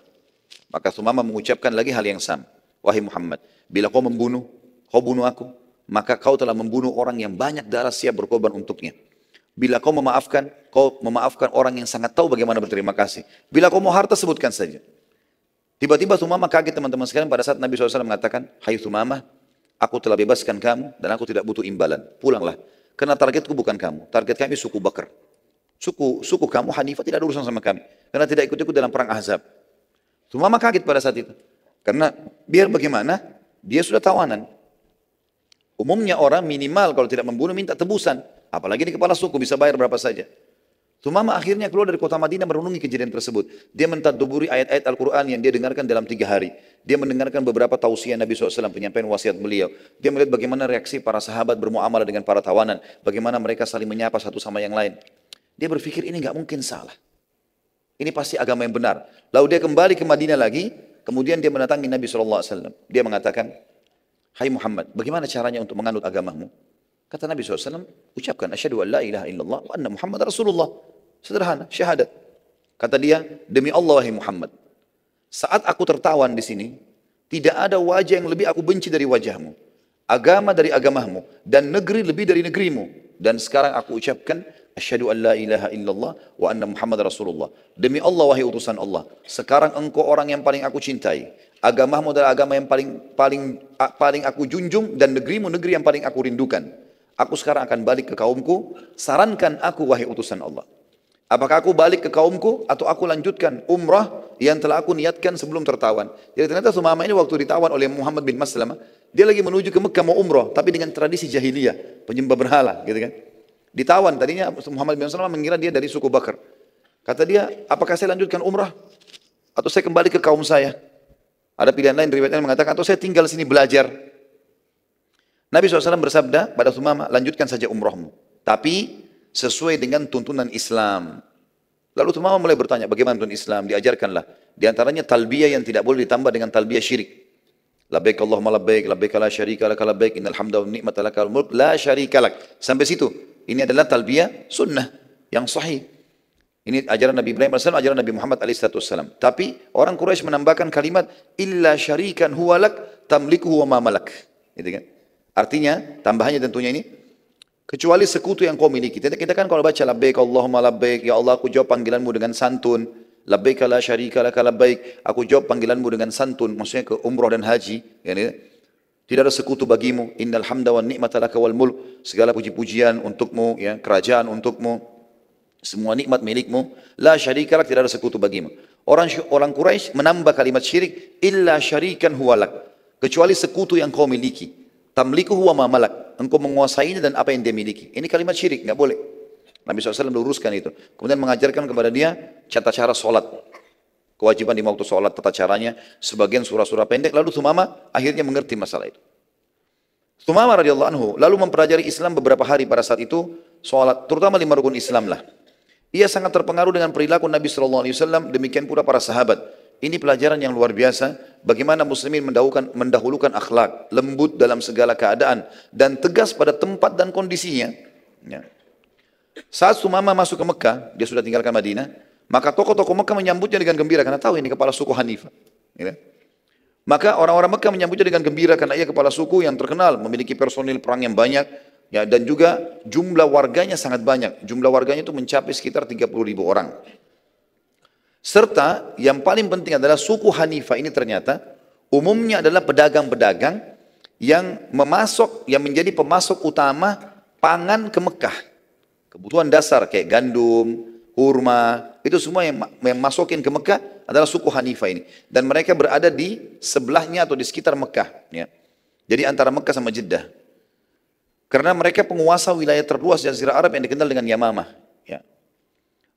Maka Thumamah mengucapkan lagi hal yang sama. Wahai Muhammad, bila kau membunuh, kau bunuh aku, maka kau telah membunuh orang yang banyak darah siap berkorban untuknya. Bila kau memaafkan orang yang sangat tahu bagaimana berterima kasih. Bila kau mau harta, sebutkan saja. Tiba-tiba Thumamah kaget teman-teman sekalian pada saat Nabi SAW mengatakan, hai Thumamah, aku telah bebaskan kamu dan aku tidak butuh imbalan. Pulanglah, karena targetku bukan kamu. Target kami suku Bakar. Suku kamu Hanifah tidak ada urusan sama kami. Karena tidak ikut-ikut dalam perang Ahzab. Thumamah kaget pada saat itu. Karena biar bagaimana, dia sudah tawanan. Umumnya orang minimal kalau tidak membunuh minta tebusan. Apalagi di kepala suku bisa bayar berapa saja. Thumamah akhirnya keluar dari kota Madinah merenungi kejadian tersebut. Dia mentadabburi ayat-ayat Al-Quran yang dia dengarkan dalam 3 hari. Dia mendengarkan beberapa tausiah Nabi SAW, penyampaian wasiat beliau. Dia melihat bagaimana reaksi para sahabat bermuamalah dengan para tawanan. Bagaimana mereka saling menyapa satu sama yang lain. Dia berpikir ini nggak mungkin salah. Ini pasti agama yang benar. Lalu dia kembali ke Madinah lagi. Kemudian dia mendatangi Nabi SAW. Dia mengatakan, hai Muhammad, bagaimana caranya untuk menganut agamamu? Kata Nabi SAW, ucapkan, asyhadu an la ilaha illallah wa anna Muhammad Rasulullah. Sederhana, syahadat. Kata dia, demi Allah wahai Muhammad, saat aku tertawan di sini, tidak ada wajah yang lebih aku benci dari wajahmu, agama dari agamamu, dan negeri lebih dari negerimu. Dan sekarang aku ucapkan, asyhadu an la ilaha illallah wa anna Muhammad Rasulullah. Demi Allah wahai utusan Allah, sekarang engkau orang yang paling aku cintai. Agamamu adalah agama yang paling aku junjung dan negerimu negeri yang paling aku rindukan. Aku sekarang akan balik ke kaumku, sarankan aku wahai utusan Allah. Apakah aku balik ke kaumku atau aku lanjutkan umrah yang telah aku niatkan sebelum tertawan. Jadi ternyata Thumamah ini waktu ditawan oleh Muhammad bin Maslamah, dia lagi menuju ke Mekah mau umrah, tapi dengan tradisi jahiliyah, penyembah berhala gitu kan. Ditawan, tadinya Muhammad bin Maslamah mengira dia dari suku Bakar. Kata dia, apakah saya lanjutkan umrah atau saya kembali ke kaum saya? Ada pilihan lain, riwayatnya mengatakan, atau saya tinggal sini belajar. Nabi SAW bersabda pada Thumamah, lanjutkan saja umrahmu. Tapi sesuai dengan tuntunan Islam. Lalu Thumamah mulai bertanya, bagaimana tuntunan Islam? Diajarkanlah. Di antaranya talbiyah yang tidak boleh ditambah dengan talbiyah syirik. Labbaik Allahumma labbaik, labbaik la syarika lak labbaik, innal hamda wan ni'mata lakal mulk la syarika lak. Sampai situ. Ini adalah talbiyah sunnah yang sahih. Ini ajaran Nabi Ibrahim AS, ajaran Nabi Muhammad SAW. Tapi orang Quraisy menambahkan kalimat illa syarikan huwa lak tamlikuhu wa ma malak. Gitu kan? Artinya, tambahannya tentunya ini, kecuali sekutu yang kau miliki. Kita kan kalau baca labbaik Allahumma labbaik, ya Allah aku jawab panggilanmu dengan santun. Labbaik la syarika lak labbaik, aku jawab panggilanmu dengan santun. Maksudnya ke umrah dan haji. Yani, tidak ada sekutu bagimu. Innal hamda wan ni'mata laka wal mulk. Segala puji-pujian untukmu, ya, kerajaan untukmu. Semua nikmat milikmu. La syarika lak, tidak ada sekutu bagimu. Orang Quraisy menambah kalimat syirik, illa syarikan huwa lak. Kecuali sekutu yang kau miliki. Tamliku huwa ma malak. Engkau menguasainya dan apa yang dia miliki. Ini kalimat syirik, enggak boleh. Nabi SAW meluruskan itu. Kemudian mengajarkan kepada dia tata cara solat. Kewajiban di waktu sholat, tata caranya, sebagian surah-surah pendek, lalu Thumamah akhirnya mengerti masalah itu. Tsumamah radhiyallahu anhu lalu mempelajari Islam beberapa hari pada saat itu, sholat, terutama 5 rukun Islam lah. Ia sangat terpengaruh dengan perilaku Nabi SAW, demikian pula para sahabat. Ini pelajaran yang luar biasa, bagaimana muslimin mendahulukan akhlak, lembut dalam segala keadaan, dan tegas pada tempat dan kondisinya. Ya. Saat Tsumamah masuk ke Mekah, dia sudah tinggalkan Madinah, maka tokoh-tokoh Mekah menyambutnya dengan gembira, karena tahu ini kepala suku Hanifah. Ya. Maka orang-orang Mekah menyambutnya dengan gembira, karena ia kepala suku yang terkenal, memiliki personil perang yang banyak, ya, dan juga jumlah warganya sangat banyak. Jumlah warganya itu mencapai sekitar 30.000 orang. Serta yang paling penting adalah suku Hanifah ini ternyata umumnya adalah pedagang-pedagang yang menjadi pemasok utama pangan ke Mekah. Kebutuhan dasar kayak gandum, kurma, itu semua yang masukin ke Mekah adalah suku Hanifah ini. Dan mereka berada di sebelahnya atau di sekitar Mekah. Ya. Jadi antara Mekah sama Jeddah. Karena mereka penguasa wilayah terluas Jazirah Arab yang dikenal dengan Yamamah. Ya.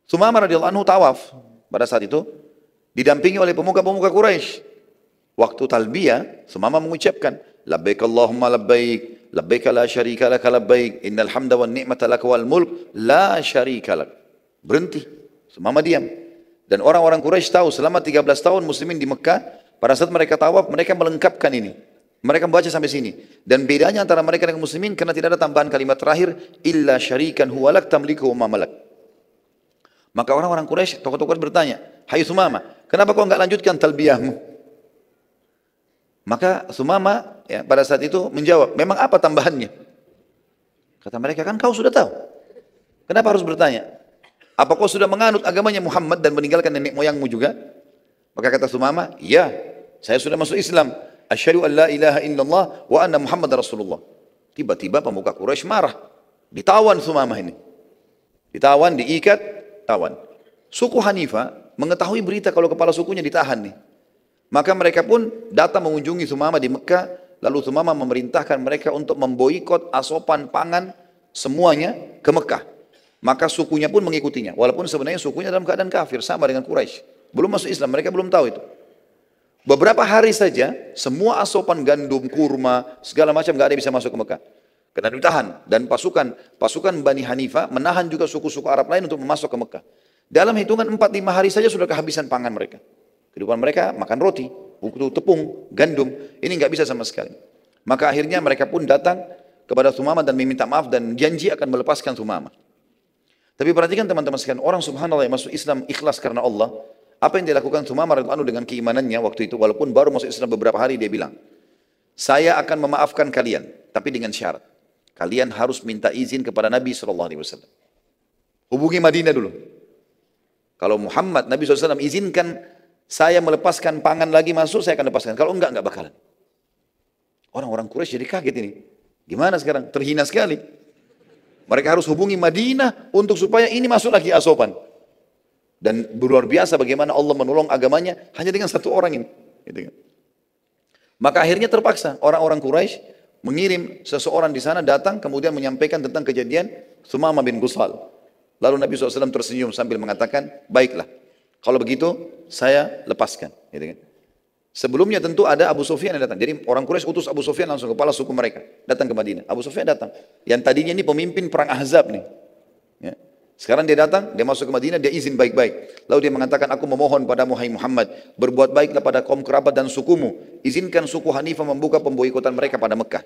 Tsumamah radhiyallahu anhu tawaf. Pada saat itu didampingi oleh pemuka-pemuka Quraisy. Waktu talbiyah, Tsumamah mengucapkan, labbaik Allahumma labbaik, labbaik la syarika laka labbaik, innal hamda wan ni'mata laka wal mulk la syarika lak. Berhenti. Tsumamah diam. Dan orang-orang Quraisy tahu selama 13 tahun muslimin di Mekah, pada saat mereka tawaf, mereka melengkapkan ini. Mereka membaca sampai sini. Dan bedanya antara mereka dengan muslimin karena tidak ada tambahan kalimat terakhir, illa syarikan huwalak tamliku wa malak. Maka orang-orang Quraisy, tokoh-tokoh bertanya, hai Tsumamah, kenapa kau enggak lanjutkan talbiyahmu? Maka Tsumamah ya, pada saat itu menjawab, memang apa tambahannya? Kata mereka, kan kau sudah tahu. Kenapa harus bertanya? Apa kau sudah menganut agamanya Muhammad dan meninggalkan nenek moyangmu juga? Maka kata Tsumamah, iya, saya sudah masuk Islam. Asyhadu an la ilaha illallah wa anna Muhammad Rasulullah. Tiba-tiba pemuka Quraisy marah. Ditawan Tsumamah ini. Ditawan, diikat, tawan. Suku Hanifah mengetahui berita kalau kepala sukunya ditahan nih. Maka mereka pun datang mengunjungi Tsumamah di Mekah. Lalu Tsumamah memerintahkan mereka untuk memboikot asopan pangan semuanya ke Mekah. Maka sukunya pun mengikutinya. Walaupun sebenarnya sukunya dalam keadaan kafir, sama dengan Quraisy. Belum masuk Islam, mereka belum tahu itu. Beberapa hari saja, semua asopan gandum, kurma, segala macam gak ada yang bisa masuk ke Mekah. Karena ditahan. Dan pasukan Bani Hanifah menahan juga suku-suku Arab lain untuk masuk ke Mekah. Dalam hitungan 4-5 hari saja sudah kehabisan pangan mereka. Kehidupan mereka makan roti, tepung, gandum. Ini nggak bisa sama sekali. Maka akhirnya mereka pun datang kepada Tsumamah dan meminta maaf dan janji akan melepaskan Tsumamah. Tapi perhatikan teman-teman sekalian, orang subhanallah yang masuk Islam ikhlas karena Allah. Apa yang dilakukan Tsumamah radhiyallahu anhu dengan keimanannya waktu itu, walaupun baru masuk Islam beberapa hari, dia bilang, saya akan memaafkan kalian, tapi dengan syarat. Kalian harus minta izin kepada Nabi SAW. Hubungi Madinah dulu. Kalau Muhammad, Nabi SAW izinkan saya melepaskan pangan lagi masuk, saya akan lepaskan. Kalau enggak bakalan. Orang-orang Quraisy jadi kaget ini. Gimana sekarang? Terhina sekali. Mereka harus hubungi Madinah untuk supaya ini masuk lagi asopan. Dan luar biasa bagaimana Allah menolong agamanya hanya dengan satu orang ini. Gitu kan. Maka akhirnya terpaksa orang-orang Quraisy mengirim seseorang di sana datang kemudian menyampaikan tentang kejadian Tsumamah bin Gusal. Lalu Nabi SAW tersenyum sambil mengatakan, baiklah, kalau begitu saya lepaskan. Gitu kan. Sebelumnya tentu ada Abu Sufyan yang datang. Jadi orang Quraisy utus Abu Sufyan langsung kepala suku mereka datang ke Madinah. Abu Sufyan datang. Yang tadinya ini pemimpin perang Ahzab nih. Ya. Sekarang dia datang, dia masuk ke Madinah, dia izin baik-baik. Lalu dia mengatakan, aku memohon padamu hai Muhammad, berbuat baiklah pada kaum kerabat dan sukumu. Izinkan suku Hanifah membuka pemboikotan mereka pada Mekah.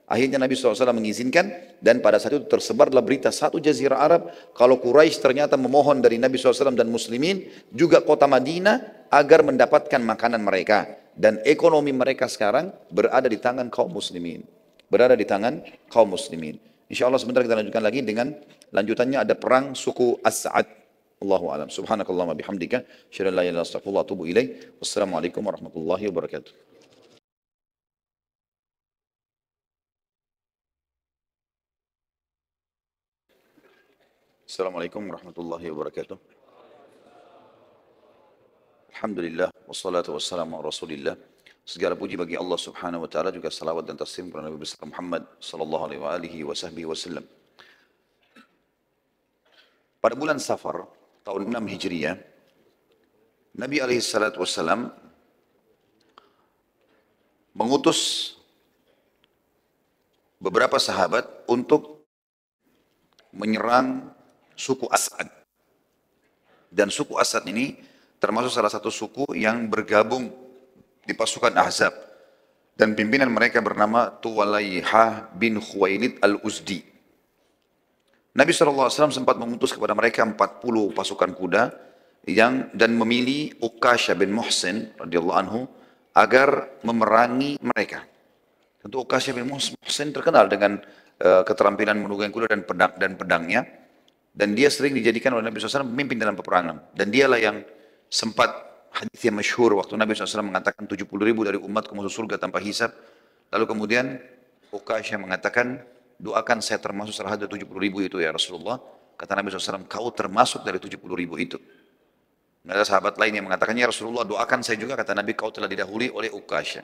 Akhirnya Nabi SAW mengizinkan dan pada saat itu tersebarlah berita satu jazirah Arab kalau Quraisy ternyata memohon dari Nabi SAW dan muslimin juga kota Madinah agar mendapatkan makanan mereka. Dan ekonomi mereka sekarang berada di tangan kaum muslimin. Berada di tangan kaum muslimin. Insya Allah sebentar kita lanjutkan lagi dengan lanjutannya ada perang suku As-Sa'ad. Allahu a'lam. Subhanakallahumma bihamdika, asyhadu an la ilaha illa anta astaghfiruka wa atubu ilaik. Wassalamualaikum warahmatullahi wabarakatuh. Assalamualaikum warahmatullahi wabarakatuh. Alhamdulillah wassalatu wassalamu ala Rasulillah. Segala puji bagi Allah Subhanahu wa taala, juga salawat dan taslim kepada Nabi besar Muhammad sallallahu alaihi wasallam. Pada bulan Safar tahun 6 Hijriah, Nabi alaihi salatu wasallam mengutus beberapa sahabat untuk menyerang suku As'ad. Dan suku As'ad ini termasuk salah satu suku yang bergabung di pasukan Ahzab. Dan pimpinan mereka bernama Tuwalayha bin Khuwailid al-Uzdi. Nabi SAW sempat mengutus kepada mereka 40 pasukan kuda dan memilih Uqasha bin Muhsin radhiyallahu anhu agar memerangi mereka. Tentu Uqasha bin Muhsin terkenal dengan keterampilan menunggangi kuda dan pedangnya. Dan dia sering dijadikan oleh Nabi SAW pemimpin dalam peperangan. Dan dialah yang sempat hadis yang masyhur waktu Nabi SAW mengatakan 70 ribu dari umatku masuk surga tanpa hisab. Lalu kemudian Uqasha mengatakan, doakan saya termasuk salah satu 70 ribu itu ya Rasulullah. Kata Nabi SAW, kau termasuk dari 70 ribu itu. Ada sahabat lain yang mengatakan, ya Rasulullah doakan saya juga. Kata Nabi, kau telah didahului oleh Uqasha.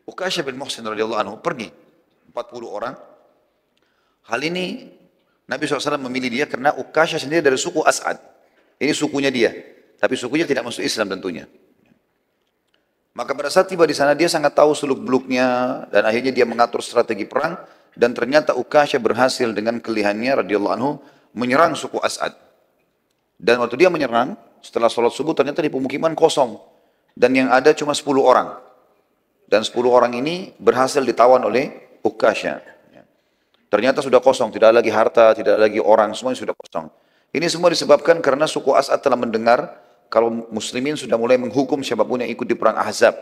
Uqasha bin Muhsin radhiyallahu anhu pergi 40 orang. Hal ini Nabi SAW memilih dia karena Uqasha sendiri dari suku As'ad. Ini sukunya dia. Tapi sukunya tidak masuk Islam tentunya. Maka pada saat tiba di sana dia sangat tahu seluk-beluknya dan akhirnya dia mengatur strategi perang dan ternyata Uqasha berhasil dengan kelihayannya radhiyallahu anhu menyerang suku As'ad. Dan waktu dia menyerang setelah sholat subuh ternyata di pemukiman kosong dan yang ada cuma 10 orang. Dan 10 orang ini berhasil ditawan oleh Uqasha. Ternyata sudah kosong, tidak lagi harta, tidak lagi orang, semuanya sudah kosong. Ini semua disebabkan karena suku As'ad telah mendengar kalau muslimin sudah mulai menghukum siapapun yang ikut di perang Ahzab.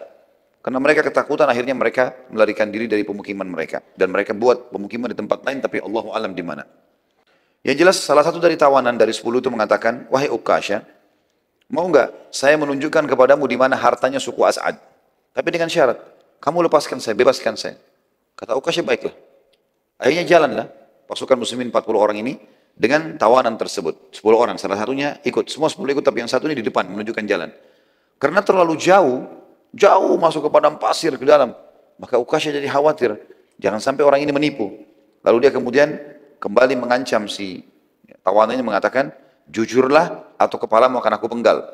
Karena mereka ketakutan, akhirnya mereka melarikan diri dari pemukiman mereka. Dan mereka buat pemukiman di tempat lain, tapi Allahu alam di mana. Yang jelas, salah satu dari tawanan dari 10 itu mengatakan, wahai Uqasha, mau enggak saya menunjukkan kepadamu di mana hartanya suku As'ad. Tapi dengan syarat, kamu lepaskan saya, bebaskan saya. Kata Uqasha, baiklah. Akhirnya jalanlah pasukan muslimin 40 orang ini dengan tawanan tersebut. 10 orang, salah satunya ikut. Semua 10 ikut, tapi yang satu ini di depan menunjukkan jalan. Karena terlalu jauh masuk ke padang pasir ke dalam. Maka Uqasha jadi khawatir. Jangan sampai orang ini menipu. Lalu dia kemudian kembali mengancam si tawanannya mengatakan, jujurlah atau kepalamu akan aku penggal.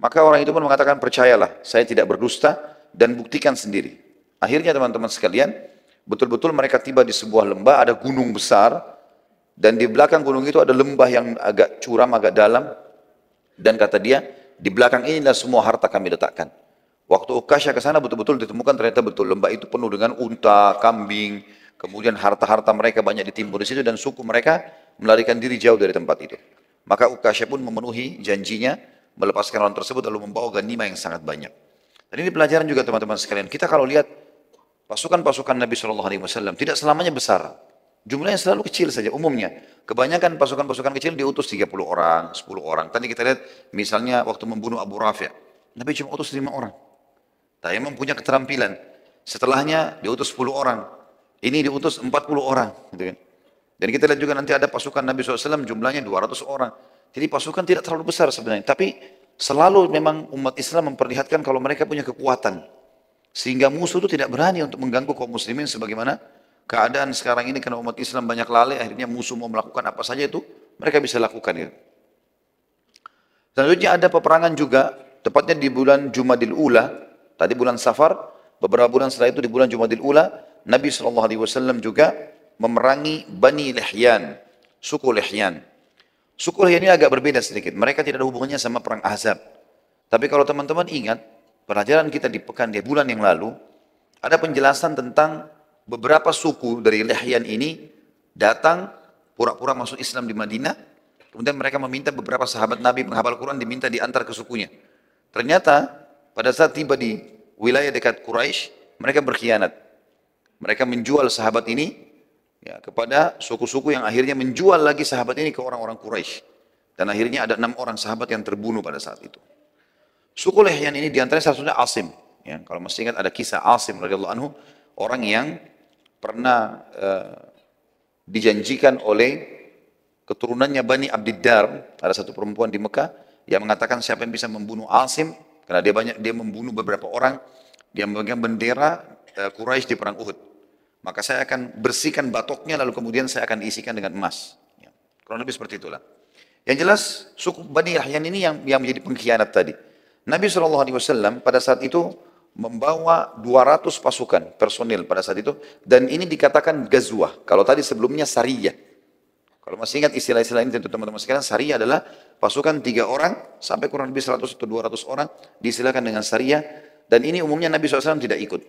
Maka orang itu pun mengatakan, percayalah, saya tidak berdusta dan buktikan sendiri. Akhirnya teman-teman sekalian, betul-betul mereka tiba di sebuah lembah, ada gunung besar, dan di belakang gunung itu ada lembah yang agak curam, agak dalam, dan kata dia, di belakang inilah semua harta kami letakkan. Waktu Uqasha ke sana betul-betul ditemukan ternyata betul lembah itu penuh dengan unta, kambing, kemudian harta-harta mereka banyak ditimbun di situ dan suku mereka melarikan diri jauh dari tempat itu. Maka Uqasha pun memenuhi janjinya, melepaskan orang tersebut lalu membawa ghanimah yang sangat banyak. Dan ini pelajaran juga teman-teman sekalian. Kita kalau lihat pasukan-pasukan Nabi SAW tidak selamanya besar. Jumlahnya selalu kecil saja umumnya. Kebanyakan pasukan-pasukan kecil diutus 30 orang, 10 orang. Tadi kita lihat misalnya waktu membunuh Abu Rafi'. Nabi cuma utus 5 orang. Tapi memang punya keterampilan. Setelahnya diutus 10 orang. Ini diutus 40 orang. Gitu kan. Dan kita lihat juga nanti ada pasukan Nabi SAW jumlahnya 200 orang. Jadi pasukan tidak terlalu besar sebenarnya. Tapi selalu memang umat Islam memperlihatkan kalau mereka punya kekuatan. Sehingga musuh itu tidak berani untuk mengganggu kaum muslimin sebagaimana keadaan sekarang ini karena umat Islam banyak lalai, akhirnya musuh mau melakukan apa saja itu mereka bisa lakukan ya. Selanjutnya ada peperangan juga, tepatnya di bulan Jumadil Ula, tadi bulan Safar, beberapa bulan setelah itu di bulan Jumadil Ula, Nabi SAW juga memerangi Bani Lihyan, suku Lihyan. Suku Lihyan ini agak berbeda sedikit, mereka tidak ada hubungannya sama perang Ahzab. Tapi kalau teman-teman ingat, pelajaran kita di pekan di bulan yang lalu, ada penjelasan tentang beberapa suku dari Lihyan ini datang pura-pura masuk Islam di Madinah, kemudian mereka meminta beberapa sahabat Nabi penghafal Quran diminta diantar ke sukunya. Ternyata pada saat tiba di wilayah dekat Quraisy, mereka berkhianat. Mereka menjual sahabat ini ya, kepada suku-suku yang akhirnya menjual lagi sahabat ini ke orang-orang Quraisy. Dan akhirnya ada 6 orang sahabat yang terbunuh pada saat itu. Suku Lihyan ini diantaranya salah satunya Asim. Ya, kalau masih ingat ada kisah Asim radhiyallahu anhu, orang yang pernah dijanjikan oleh keturunannya Bani Abdiddar, ada satu perempuan di Mekah yang mengatakan siapa yang bisa membunuh Asim, karena dia membunuh beberapa orang, dia memegang bendera Quraisy di perang Uhud. Maka saya akan bersihkan batoknya lalu kemudian saya akan diisikan dengan emas. Ya, kurang lebih seperti itulah. Yang jelas suku Bani Lihyan ini yang menjadi pengkhianat tadi. Nabi SAW pada saat itu membawa 200 pasukan personil pada saat itu, dan ini dikatakan gazwah. Kalau tadi sebelumnya sariyah. Kalau masih ingat istilah-istilah ini tentu teman-teman sekalian, sariyah adalah pasukan 3 orang sampai kurang lebih 100 atau 200 orang diistilahkan dengan sariyah, dan ini umumnya Nabi SAW tidak ikut.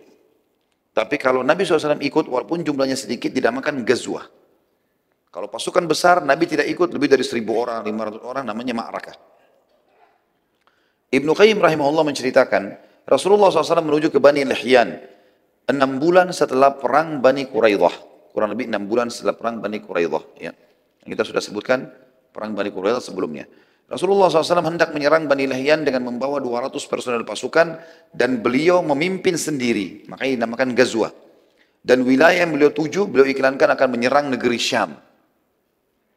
Tapi kalau Nabi SAW ikut walaupun jumlahnya sedikit dinamakan gazwah. Kalau pasukan besar Nabi tidak ikut, lebih dari 1000 orang, 500 orang namanya ma'rakah. Ibnu Qayyim rahimahullah menceritakan, Rasulullah SAW menuju ke Bani Lihyan 6 bulan setelah perang Bani Quraidah. Kurang lebih 6 bulan setelah perang Bani Quraidah. Ya. Kita sudah sebutkan perang Bani Quraidah sebelumnya. Rasulullah SAW hendak menyerang Bani Lihyan dengan membawa 200 personel pasukan dan beliau memimpin sendiri. Makanya dinamakan Ghazwah. Dan wilayah yang beliau tuju, beliau iklankan akan menyerang negeri Syam.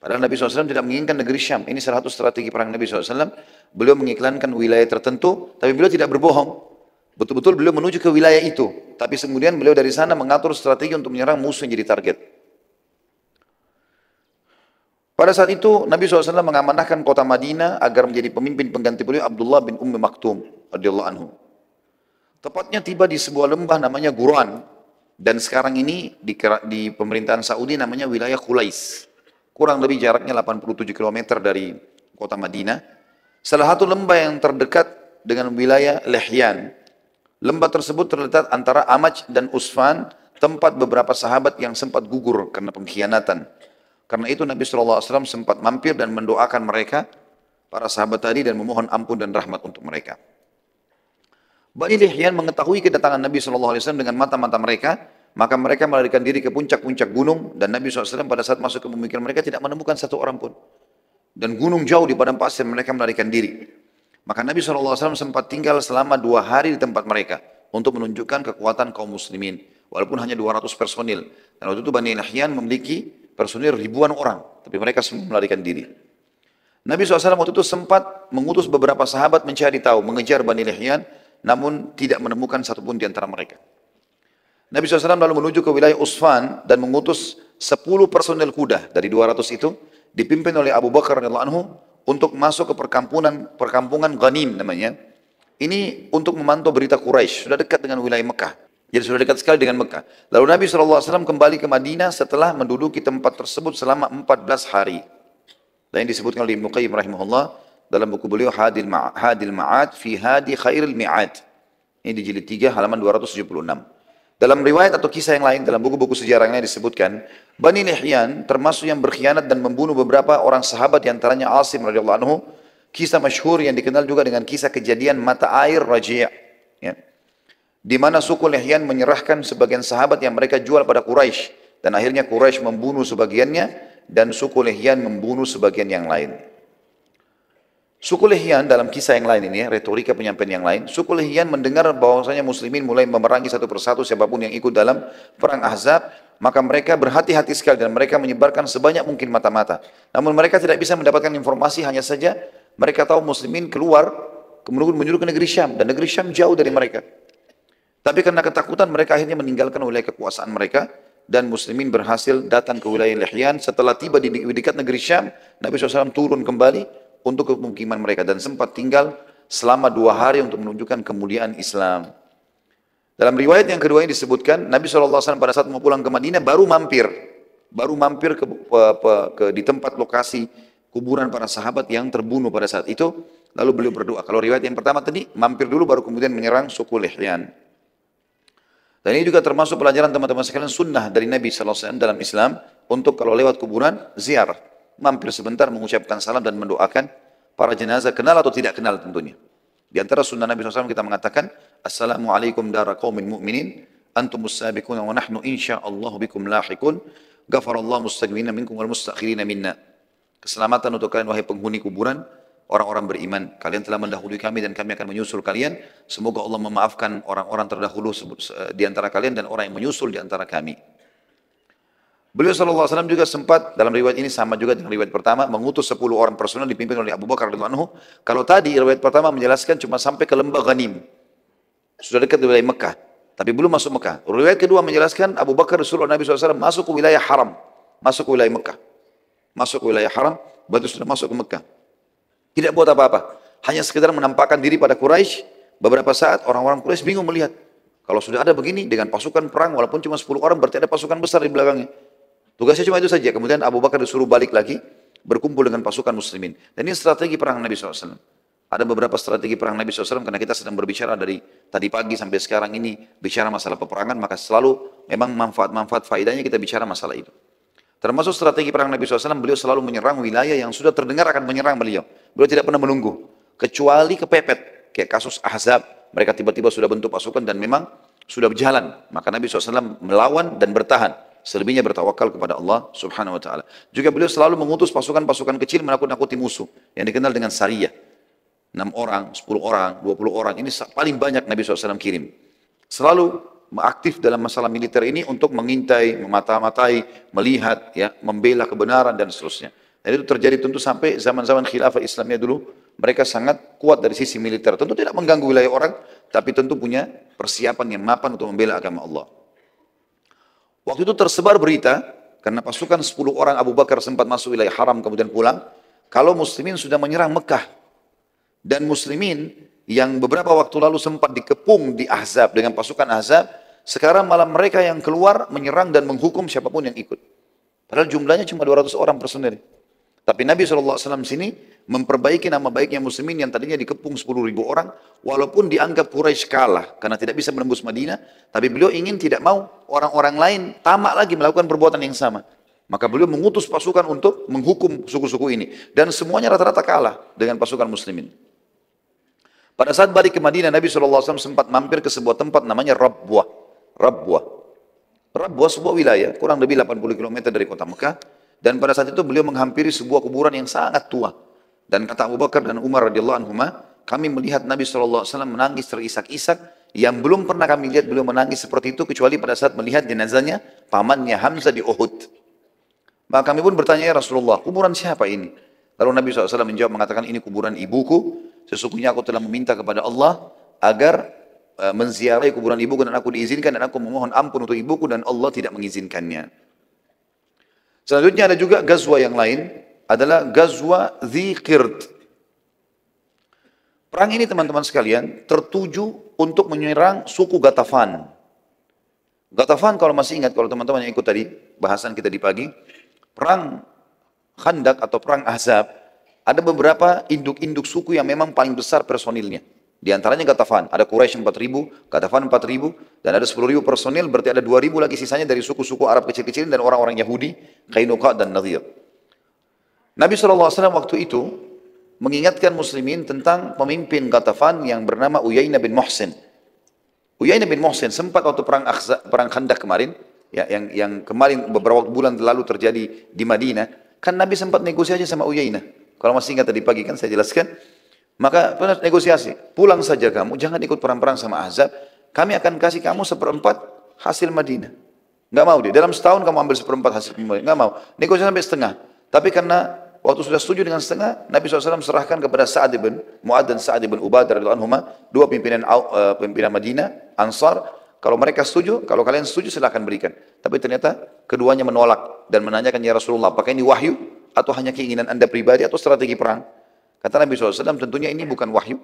Padahal Nabi SAW tidak menginginkan negeri Syam. Ini salah satu strategi perang Nabi SAW. Beliau mengiklankan wilayah tertentu, tapi beliau tidak berbohong. Betul-betul beliau menuju ke wilayah itu. Tapi kemudian beliau dari sana mengatur strategi untuk menyerang musuh yang jadi target. Pada saat itu Nabi SAW mengamanahkan kota Madinah agar menjadi pemimpin pengganti beliau Abdullah bin Ummi Maktum radhiyallahu anhu. Tepatnya tiba di sebuah lembah namanya Guran, dan sekarang ini di pemerintahan Saudi namanya wilayah Khulais. Kurang lebih jaraknya 87 km dari kota Madinah. Salah satu lembah yang terdekat dengan wilayah Lihyan. Lembah tersebut terletak antara Amaj dan Usfan, tempat beberapa sahabat yang sempat gugur karena pengkhianatan. Karena itu Nabi SAW sempat mampir dan mendoakan mereka, para sahabat tadi, dan memohon ampun dan rahmat untuk mereka. Bani Lihyan mengetahui kedatangan Nabi SAW dengan mata-mata mereka, maka mereka melarikan diri ke puncak-puncak gunung, dan Nabi SAW pada saat masuk ke pemukiman mereka tidak menemukan satu orang pun. Dan gunung jauh di padang pasir, mereka melarikan diri. Maka Nabi SAW sempat tinggal selama 2 hari di tempat mereka untuk menunjukkan kekuatan kaum muslimin. Walaupun hanya 200 personil. Dan waktu itu Bani Lihyan memiliki personil ribuan orang, tapi mereka semua melarikan diri. Nabi SAW waktu itu sempat mengutus beberapa sahabat mencari tahu, mengejar Bani Lihyan, namun tidak menemukan satupun di antara mereka. Nabi SAW lalu menuju ke wilayah Usfan dan mengutus 10 personel kuda dari 200 itu, dipimpin oleh Abu Bakar radhiyallahu anhu, untuk masuk ke perkampungan Ghanim namanya. Ini untuk memantau berita Quraisy, sudah dekat dengan wilayah Mekah. Jadi sudah dekat sekali dengan Mekah. Lalu Nabi SAW kembali ke Madinah setelah menduduki tempat tersebut selama 14 hari. Dan yang disebutkan oleh Ibnu Qayyim rahimahullah dalam buku beliau Hadil Ma'ad fi Hadi Khairil Mi'ad. Ini di jilid 3 halaman 276. Dalam riwayat atau kisah yang lain, dalam buku-buku sejarah yang lain disebutkan, Bani Lihyan termasuk yang berkhianat dan membunuh beberapa orang sahabat, diantaranya Asim radhiyallahu anhu. Kisah masyhur yang dikenal juga dengan kisah kejadian mata air Raji', ya, di mana suku Lihyan menyerahkan sebagian sahabat yang mereka jual pada Quraisy, dan akhirnya Quraisy membunuh sebagiannya dan suku Lihyan membunuh sebagian yang lain. Suku Lihyan dalam kisah yang lain ini, retorika penyampaian yang lain, suku Lihyan mendengar bahwasanya muslimin mulai memerangi satu persatu siapapun yang ikut dalam perang Ahzab, maka mereka berhati-hati sekali dan mereka menyebarkan sebanyak mungkin mata-mata. Namun mereka tidak bisa mendapatkan informasi, hanya saja mereka tahu muslimin keluar kemudian menuju ke negeri Syam, dan negeri Syam jauh dari mereka. Tapi karena ketakutan mereka akhirnya meninggalkan wilayah kekuasaan mereka, dan muslimin berhasil datang ke wilayah Lihyan. Setelah tiba di dekat negeri Syam, Nabi SAW turun kembali untuk ke pemukiman mereka dan sempat tinggal selama 2 hari untuk menunjukkan kemuliaan Islam. Dalam riwayat yang kedua ini disebutkan, Nabi SAW pada saat mau pulang ke Madinah baru mampir di tempat lokasi kuburan para sahabat yang terbunuh pada saat itu, lalu beliau berdoa. Kalau riwayat yang pertama tadi, mampir dulu baru kemudian menyerang suku Lihyan. Dan ini juga termasuk pelajaran teman-teman sekalian, sunnah dari Nabi SAW dalam Islam, untuk kalau lewat kuburan, ziarah. Mampir sebentar, mengucapkan salam dan mendoakan para jenazah, kenal atau tidak kenal tentunya. Di antara sunnah Nabi SAW kita mengatakan, Assalamualaikum dara qaumin mu'minin, antumus sabiquna wa nahnu insya'allahu bikum lahikun, ghafarallahu mustaqimina minkum wal mustakhirina minna. Keselamatan untuk kalian wahai penghuni kuburan, orang-orang beriman. Kalian telah mendahului kami dan kami akan menyusul kalian. Semoga Allah memaafkan orang-orang terdahulu di antara kalian dan orang yang menyusul di antara kami. Beliau SAW juga sempat, dalam riwayat ini sama juga dengan riwayat pertama, mengutus 10 orang personel dipimpin oleh Abu Bakar radhiyallahu anhu. Kalau tadi riwayat pertama menjelaskan cuma sampai ke lembah Ghanim, sudah dekat di wilayah Mekah, tapi belum masuk Mekah. Riwayat kedua menjelaskan Abu Bakar Rasulullah Nabi SAW masuk ke wilayah haram, masuk ke wilayah Mekah, masuk ke wilayah haram, berarti sudah masuk ke Mekah. Tidak buat apa-apa, hanya sekedar menampakkan diri pada Quraisy Beberapa saat orang-orang Quraisy bingung melihat. Kalau sudah ada begini dengan pasukan perang, walaupun cuma 10 orang, berarti ada pasukan besar di belakangnya. Tugasnya cuma itu saja. Kemudian Abu Bakar disuruh balik lagi, berkumpul dengan pasukan muslimin. Dan ini strategi perang Nabi SAW. Ada beberapa strategi perang Nabi SAW, karena kita sedang berbicara dari tadi pagi sampai sekarang ini, bicara masalah peperangan, maka selalu memang manfaat-manfaat faedahnya kita bicara masalah itu. Termasuk strategi perang Nabi SAW, beliau selalu menyerang wilayah yang sudah terdengar akan menyerang beliau. Beliau tidak pernah menunggu, kecuali kepepet. Kayak kasus Ahzab, mereka tiba-tiba sudah bentuk pasukan dan memang sudah berjalan. Maka Nabi SAW melawan dan bertahan. Selebihnya bertawakal kepada Allah Subhanahu Wa Taala. Juga beliau selalu mengutus pasukan-pasukan kecil menakut-nakuti musuh, yang dikenal dengan Sariyah. 6 orang, 10 orang, 20 orang. Ini paling banyak Nabi SAW kirim. Selalu aktif dalam masalah militer ini untuk mengintai, memata-matai, melihat, ya, membela kebenaran dan seterusnya. Dan itu terjadi tentu sampai zaman-zaman khilafah Islamnya dulu. Mereka sangat kuat dari sisi militer. Tentu tidak mengganggu wilayah orang, tapi tentu punya persiapan yang mapan untuk membela agama Allah. Waktu itu tersebar berita, karena pasukan 10 orang Abu Bakar sempat masuk wilayah haram kemudian pulang, kalau muslimin sudah menyerang Mekah. Dan muslimin yang beberapa waktu lalu sempat dikepung di Ahzab dengan pasukan Ahzab, sekarang malah mereka yang keluar menyerang dan menghukum siapapun yang ikut. Padahal jumlahnya cuma 200 orang personil. Tapi Nabi SAW sini memperbaiki nama baiknya muslimin yang tadinya dikepung 10.000 orang, walaupun dianggap Quraisy kalah karena tidak bisa menembus Madinah, tapi beliau ingin tidak mau orang-orang lain tamak lagi melakukan perbuatan yang sama. Maka beliau mengutus pasukan untuk menghukum suku-suku ini. Dan semuanya rata-rata kalah dengan pasukan muslimin. Pada saat balik ke Madinah, Nabi SAW sempat mampir ke sebuah tempat namanya Rabwah. Rabwah sebuah wilayah, kurang lebih 80 km dari kota Mekah. Dan pada saat itu beliau menghampiri sebuah kuburan yang sangat tua. Dan kata Abu Bakar dan Umar radhiyallahu anhuma, kami melihat Nabi SAW menangis terisak-isak, yang belum pernah kami lihat beliau menangis seperti itu, kecuali pada saat melihat jenazahnya pamannya Hamzah di Uhud. Maka kami pun bertanya, ya Rasulullah, kuburan siapa ini? Lalu Nabi SAW menjawab mengatakan, ini kuburan ibuku, sesungguhnya aku telah meminta kepada Allah agar menziarahi kuburan ibuku dan aku diizinkan, dan aku memohon ampun untuk ibuku dan Allah tidak mengizinkannya. Selanjutnya ada juga gazwa yang lain, adalah gazwa Dzikird. Perang ini teman-teman sekalian tertuju untuk menyerang suku Ghatafan. Ghatafan kalau masih ingat, kalau teman-teman yang ikut tadi bahasan kita di pagi, perang Khandak atau perang Ahzab, ada beberapa induk-induk suku yang memang paling besar personilnya. Di antaranya Ghatafan, ada Quraisy 4.000, Ghatafan 4.000, dan ada 10.000 personil, berarti ada 2.000 lagi sisanya dari suku-suku Arab kecil-kecil dan orang-orang Yahudi, Qainuqa dan Nadhir. Nabi SAW waktu itu mengingatkan muslimin tentang pemimpin Ghatafan yang bernama Uyainah bin Muhsin. Uyainah bin Muhsin sempat waktu perang Khandak kemarin, ya, yang kemarin beberapa bulan lalu terjadi di Madinah, kan Nabi sempat negosiasi sama Uyainah. Kalau masih ingat tadi pagi kan saya jelaskan, maka pernah negosiasi, pulang saja kamu, jangan ikut perang-perang sama Ahzab, kami akan kasih kamu 1/4 hasil Madinah. Enggak mau dia, dalam setahun kamu ambil 1/4 hasil Madinah, enggak mau. Negosiasi sampai setengah. Tapi karena waktu sudah setuju dengan setengah, Nabi SAW serahkan kepada Sa'ad bin Mu'ad dan Sa'ad bin Ubadah radhiyallahu anhuma, dua pimpinan Madinah, Ansar. Kalau mereka setuju, kalau kalian setuju silahkan berikan. Tapi ternyata keduanya menolak dan menanyakan, ya Rasulullah, apakah ini wahyu atau hanya keinginan anda pribadi atau strategi perang? Kata Nabi SAW, tentunya ini bukan wahyu.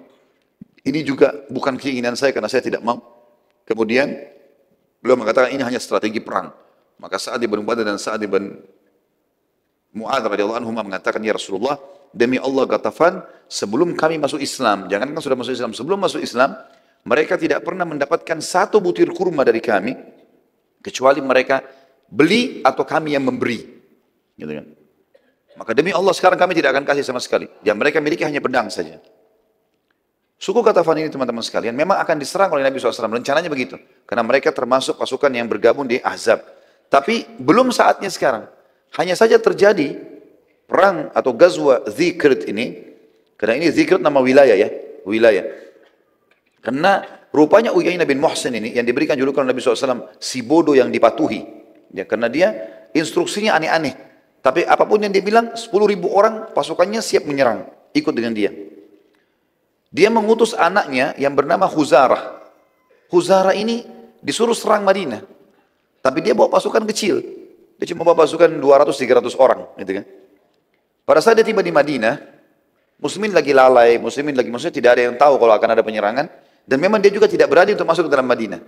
Ini juga bukan keinginan saya karena saya tidak mau. Kemudian beliau mengatakan ini hanya strategi perang. Maka Sa'ad bin Ubadah dan Sa'ad bin Mu'adz radhiyallahu anhum mengatakan, ya Rasulullah, demi Allah Ghatafan sebelum kami masuk Islam, jangankan sudah masuk Islam, sebelum masuk Islam, mereka tidak pernah mendapatkan satu butir kurma dari kami, kecuali mereka beli atau kami yang memberi. Gitu kan. Maka demi Allah sekarang kami tidak akan kasih sama sekali. Yang mereka miliki hanya pedang saja. Suku Ghatafan ini teman-teman sekalian memang akan diserang oleh Nabi SAW. Rencananya begitu. Karena mereka termasuk pasukan yang bergabung di Ahzab. Tapi belum saatnya sekarang. Hanya saja terjadi perang atau gazwa Dzikird ini. Karena ini Dzikird nama wilayah ya. Wilayah. Karena rupanya Uyainah bin Muhsin ini yang diberikan julukan Nabi SAW si bodoh yang dipatuhi. Ya, karena dia instruksinya aneh-aneh. Tapi apapun yang dia bilang, 10.000 orang pasukannya siap menyerang, ikut dengan dia. Dia mengutus anaknya yang bernama Khuzarah. Khuzarah ini disuruh serang Madinah. Tapi dia bawa pasukan kecil. Dia cuma bawa pasukan 200-300 orang. Gitu kan. Pada saat dia tiba di Madinah, muslimin lagi lalai, maksudnya tidak ada yang tahu kalau akan ada penyerangan. Dan memang dia juga tidak berani untuk masuk ke dalam Madinah.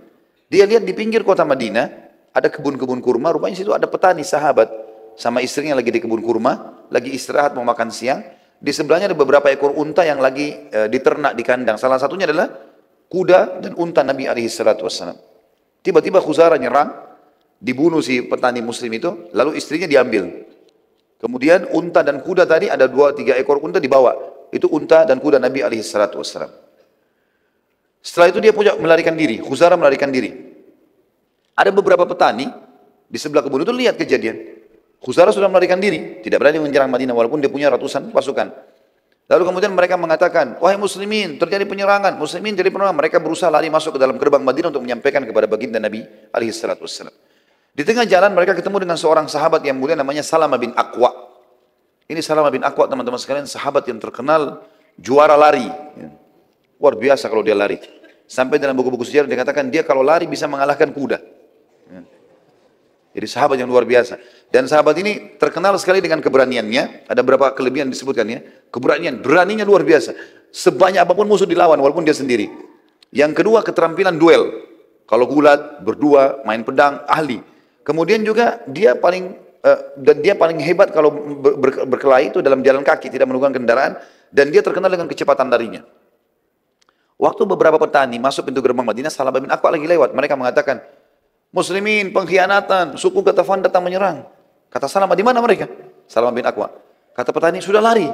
Dia lihat di pinggir kota Madinah, ada kebun-kebun kurma, rupanya situ ada petani sahabat, sama istrinya lagi di kebun kurma, lagi istirahat mau makan siang. Di sebelahnya ada beberapa ekor unta yang lagi diternak di kandang. Salah satunya adalah kuda dan unta Nabi SAW. Tiba-tiba Khuzarah nyerang, dibunuh si petani muslim itu, lalu istrinya diambil. Kemudian unta dan kuda tadi, ada 2-3 ekor unta dibawa. Itu unta dan kuda Nabi SAW. Setelah itu dia punya melarikan diri, Khuzarah melarikan diri. Ada beberapa petani di sebelah kebun itu lihat kejadian. Khuzarah sudah melarikan diri, tidak berani menyerang Madinah walaupun dia punya ratusan pasukan. Lalu kemudian mereka mengatakan, wahai muslimin, terjadi penyerangan, muslimin jadi penyerangan. Mereka berusaha lari masuk ke dalam gerbang Madinah untuk menyampaikan kepada baginda Nabi SAW. Di tengah jalan mereka ketemu dengan seorang sahabat yang mulia namanya Salamah bin Aqwa. Ini Salamah bin Aqwa, teman-teman sekalian, sahabat yang terkenal juara lari. Luar biasa kalau dia lari. Sampai dalam buku-buku sejarah dikatakan dia kalau lari bisa mengalahkan kuda. Jadi sahabat yang luar biasa. Dan sahabat ini terkenal sekali dengan keberaniannya. Ada beberapa kelebihan disebutkan ya. Beraninya luar biasa. Sebanyak apapun musuh dilawan walaupun dia sendiri. Yang kedua keterampilan duel. Kalau gulat, berdua, main pedang, ahli. Kemudian juga dia paling hebat kalau berkelahi itu dalam jalan kaki, tidak menggunakan kendaraan. Dan dia terkenal dengan kecepatan larinya. Waktu beberapa petani masuk pintu gerbang Madinah, Salamah bin Aqwa lagi lewat. Mereka mengatakan, muslimin, pengkhianatan, suku Ghatafan datang menyerang. Kata Salamah, di mana mereka? Salamah bin Aqwa. Kata petani, sudah lari.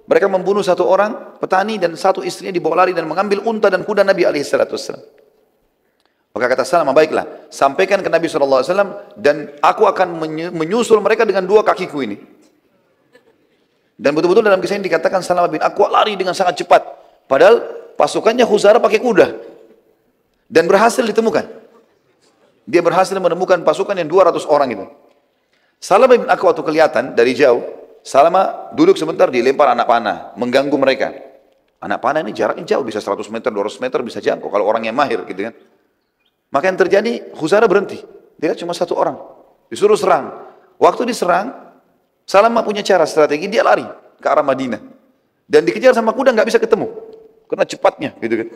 Mereka membunuh satu orang, petani dan satu istrinya dibawa lari dan mengambil unta dan kuda Nabi SAW. Maka kata Salamah, baiklah, sampaikan ke Nabi SAW dan aku akan menyusul mereka dengan 2 kakiku ini. Dan betul-betul dalam kisah ini dikatakan Salamah bin Aqwa lari dengan sangat cepat. Padahal pasukannya Khuzarah pakai kuda. Dan berhasil ditemukan. Dia berhasil menemukan pasukan yang 200 orang itu. Salamah bin Aqwa itu kelihatan dari jauh. Salamah duduk sebentar, dilempar anak panah, mengganggu mereka. Anak panah ini jaraknya jauh, bisa 100 meter, 200 meter bisa jangkau kalau orang yang mahir gitu kan. Maka yang terjadi, Khuzarah berhenti. Dia cuma 1 orang. Disuruh serang. Waktu diserang, Salamah punya cara strategi, dia lari ke arah Madinah. Dan dikejar sama kuda nggak bisa ketemu. Karena cepatnya gitu kan.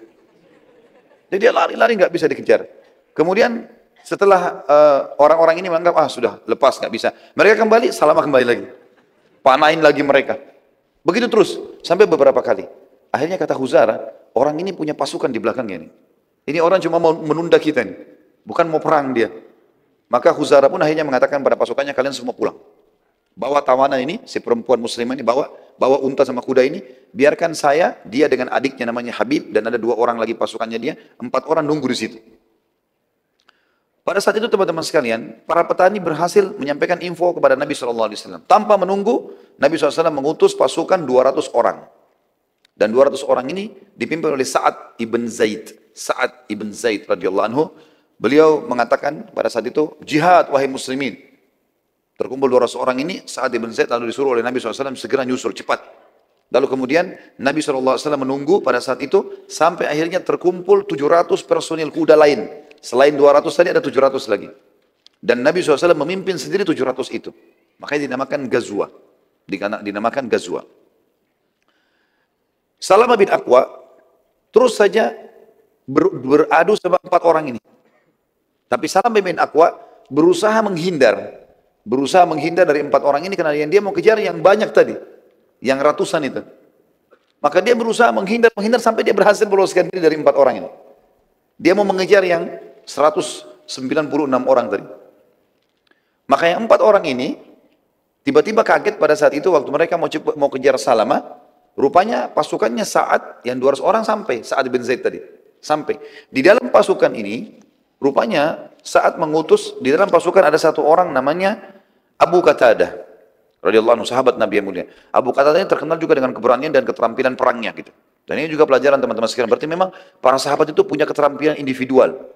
Jadi dia lari-lari nggak bisa dikejar. Kemudian setelah orang-orang ini menganggap, sudah lepas nggak bisa. Mereka kembali, Salamah kembali lagi. Panahin lagi mereka. Begitu terus, sampai beberapa kali. Akhirnya kata Khuzarah, orang ini punya pasukan di belakangnya nih. Ini orang cuma mau menunda kita nih. Bukan mau perang dia. Maka Khuzarah pun akhirnya mengatakan pada pasukannya, kalian semua pulang. Bawa tawanan ini, si perempuan muslimah ini, bawa unta sama kuda ini, biarkan saya, dia dengan adiknya namanya Habib, dan ada 2 orang lagi pasukannya dia, 4 orang nunggu di situ. Pada saat itu teman-teman sekalian, para petani berhasil menyampaikan info kepada Nabi SAW. Tanpa menunggu, Nabi SAW mengutus pasukan 200 orang. Dan 200 orang ini dipimpin oleh Sa'ad ibn Zaid. Sa'ad ibn Zaid radhiyallahu anhu. Beliau mengatakan pada saat itu, jihad wahai muslimin. Terkumpul 200 orang ini, Sa'ad ibn Zaid lalu disuruh oleh Nabi SAW segera nyusul cepat. Lalu kemudian Nabi SAW menunggu pada saat itu sampai akhirnya terkumpul 700 personil kuda lain. Selain 200 tadi ada 700 lagi. Dan Nabi SAW memimpin sendiri 700 itu. Makanya dinamakan Ghazwa. Dinamakan Ghazwa. Salamah bin Aqwa terus saja beradu sama 4 orang ini. Tapi Salamah bin Aqwa berusaha menghindar. Berusaha menghindar dari 4 orang ini karena dia mau kejar yang banyak tadi. Yang ratusan itu. Maka dia berusaha menghindar sampai dia berhasil meloloskan diri dari 4 orang ini. Dia mau mengejar yang 196 orang tadi. Maka yang 4 orang ini tiba-tiba kaget pada saat itu waktu mereka mau kejar Salamah. Rupanya pasukannya Sa'ad yang 200 orang sampai. Sa'ad bin Zaid tadi. Sampai. Di dalam pasukan ini rupanya Sa'ad mengutus, di dalam pasukan ada 1 orang namanya Abu Qatadah radhiyallahu anhu, sahabat Nabi yang mulia. Abu Qatadah ini terkenal juga dengan keberanian dan keterampilan perangnya gitu. Dan ini juga pelajaran teman-teman sekalian. Berarti memang para sahabat itu punya keterampilan individual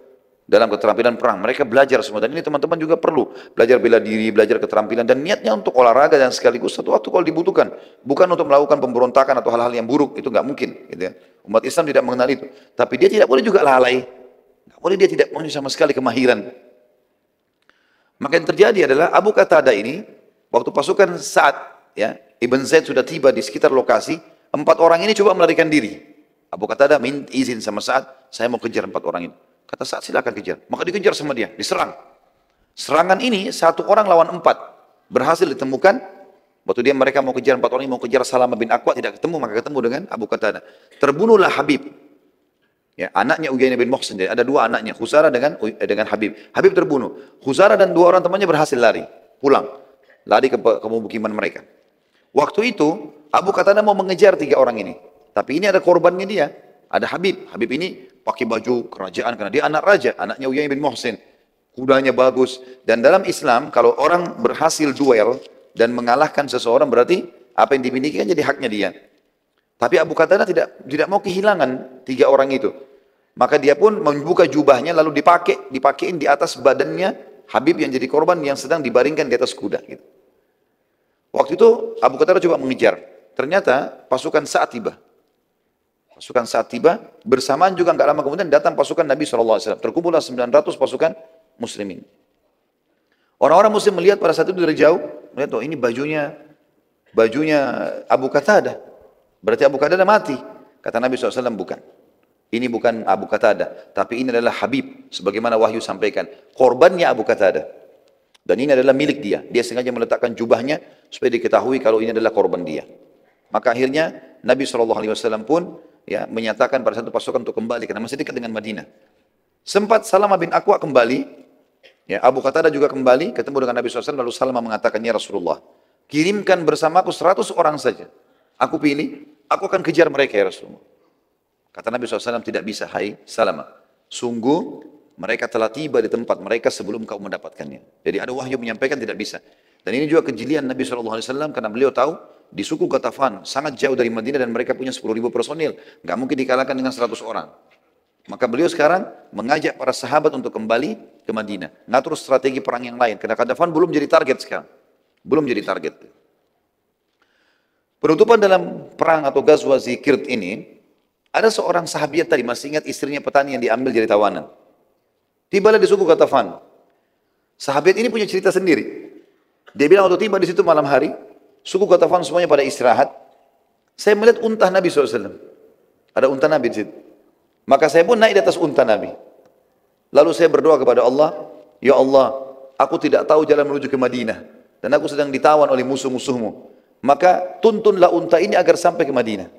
dalam keterampilan perang. Mereka belajar semua. Dan ini teman-teman juga perlu belajar bela diri, belajar keterampilan. Dan niatnya untuk olahraga dan sekaligus satu waktu kalau dibutuhkan. Bukan untuk melakukan pemberontakan atau hal-hal yang buruk. Itu nggak mungkin. Gitu ya. Umat Islam tidak mengenal itu. Tapi dia tidak boleh juga lalai. Nggak boleh dia tidak punya sama sekali kemahiran. Maka yang terjadi adalah Abu Qatadah ini, waktu pasukan Sa'ad, ya, Ibn Zaid sudah tiba di sekitar lokasi, 4 orang ini coba melarikan diri. Abu Qatadah minta izin sama Sa'ad, saya mau kejar 4 orang ini. Kata Sa'ad, silakan kejar. Maka dikejar sama dia, diserang. Serangan ini 1 orang lawan 4. Berhasil ditemukan. Waktu mereka mau kejar 4 orang ini, mau kejar Salamah bin Aqwa, tidak ketemu, maka ketemu dengan Abu Qatadah. Terbunuhlah Habib. Ya, anaknya Uyainah bin Muhsin. Ada 2 anaknya, Khuzarah dengan Habib. Habib terbunuh. Khuzarah dan 2 orang temannya berhasil lari, pulang. Lari ke pemukiman mereka. Waktu itu, Abu Qatadah mau mengejar 3 orang ini. Tapi ini ada korbannya dia. Ada Habib. Habib ini pakai baju kerajaan, karena dia anak raja, anaknya Uyainah bin Muhsin. Kudanya bagus. Dan dalam Islam, kalau orang berhasil duel dan mengalahkan seseorang, berarti apa yang dimiliki kan jadi haknya dia. Tapi Abu Qatadah tidak mau kehilangan 3 orang itu. Maka dia pun membuka jubahnya lalu dipakein di atas badannya Habib yang jadi korban yang sedang dibaringkan di atas kuda. Gitu. Waktu itu Abu Qatadah coba mengejar. Ternyata pasukan Sa'ad tiba. Pasukan Sa'ad tiba, bersamaan juga nggak lama kemudian datang pasukan Nabi SAW. Terkumpullah 900 pasukan muslimin. Orang-orang muslim melihat pada saat itu dari jauh, melihat, oh ini bajunya Abu Qatadah. Berarti Abu Qatadah mati. Kata Nabi SAW, bukan. Ini bukan Abu Qatadah, tapi ini adalah Habib. Sebagaimana Wahyu sampaikan. Korbannya Abu Qatadah. Dan ini adalah milik dia. Dia sengaja meletakkan jubahnya supaya diketahui kalau ini adalah korban dia. Maka akhirnya Nabi SAW pun menyatakan pada satu pasukan untuk kembali. Karena masih dekat dengan Madinah. Sempat Salamah bin Aqwa kembali. Abu Qatadah juga kembali. Ketemu dengan Nabi SAW. Lalu Salamah mengatakan, ya Rasulullah, kirimkan bersamaku 100 orang saja. Aku pilih. Aku akan kejar mereka ya Rasulullah. Kata Nabi SAW, tidak bisa, hai Salamah. Sungguh mereka telah tiba di tempat mereka sebelum kau mendapatkannya. Jadi ada wahyu menyampaikan tidak bisa. Dan ini juga kejelian Nabi SAW karena beliau tahu di suku Ghatafan sangat jauh dari Madinah dan mereka punya 10.000 personil. Nggak mungkin dikalahkan dengan 100 orang. Maka beliau sekarang mengajak para sahabat untuk kembali ke Madinah. Ngatur strategi perang yang lain. Karena Ghatafan belum jadi target sekarang. Belum jadi target. Penutupan dalam perang atau Ghazwa Zikir ini, ada seorang sahabiat tadi, masih ingat istrinya petani yang diambil jadi tawanan. Tibalah di suku Ghatafan. Sahabat ini punya cerita sendiri. Dia bilang waktu tiba di situ malam hari, suku Ghatafan semuanya pada istirahat. Saya melihat unta Nabi SAW. Ada unta Nabi di situ. Maka saya pun naik di atas unta Nabi. Lalu saya berdoa kepada Allah, ya Allah, aku tidak tahu jalan menuju ke Madinah. Dan aku sedang ditawan oleh musuh-musuhmu. Maka tuntunlah unta ini agar sampai ke Madinah.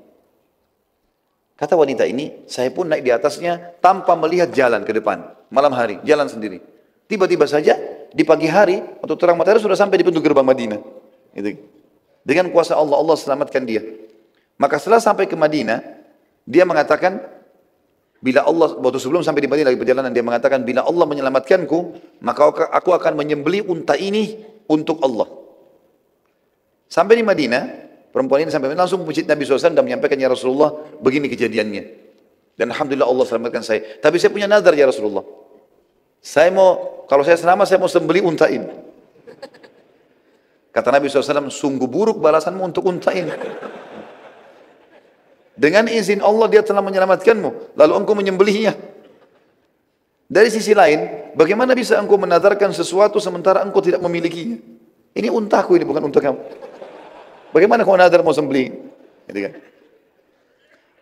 Kata wanita ini, saya pun naik di atasnya tanpa melihat jalan ke depan. Malam hari, jalan sendiri. Tiba-tiba saja, di pagi hari, waktu terang matahari sudah sampai di pintu gerbang Madinah. Gitu. Dengan kuasa Allah, Allah selamatkan dia. Maka setelah sampai ke Madinah, dia mengatakan, bila Allah, waktu sebelum sampai di Madinah lagi perjalanan, dia mengatakan, bila Allah menyelamatkanku, maka aku akan menyembelih unta ini untuk Allah. Sampai di Madinah, perempuan ini sampai langsung masjid Nabi SAW dan menyampaikan, ya Rasulullah, begini kejadiannya. Dan Alhamdulillah Allah selamatkan saya. Tapi saya punya nazar ya Rasulullah. Kalau saya selamat, saya mau sembelih unta ini. Kata Nabi SAW, sungguh buruk balasanmu untuk unta ini. Dengan izin Allah dia telah menyelamatkanmu. Lalu engkau menyembelihnya. Dari sisi lain, bagaimana bisa engkau menazarkan sesuatu sementara engkau tidak memilikinya? Ini untaku, ini bukan unta kamu. Bagaimana kau nazar mau sembelih? Gitu kan?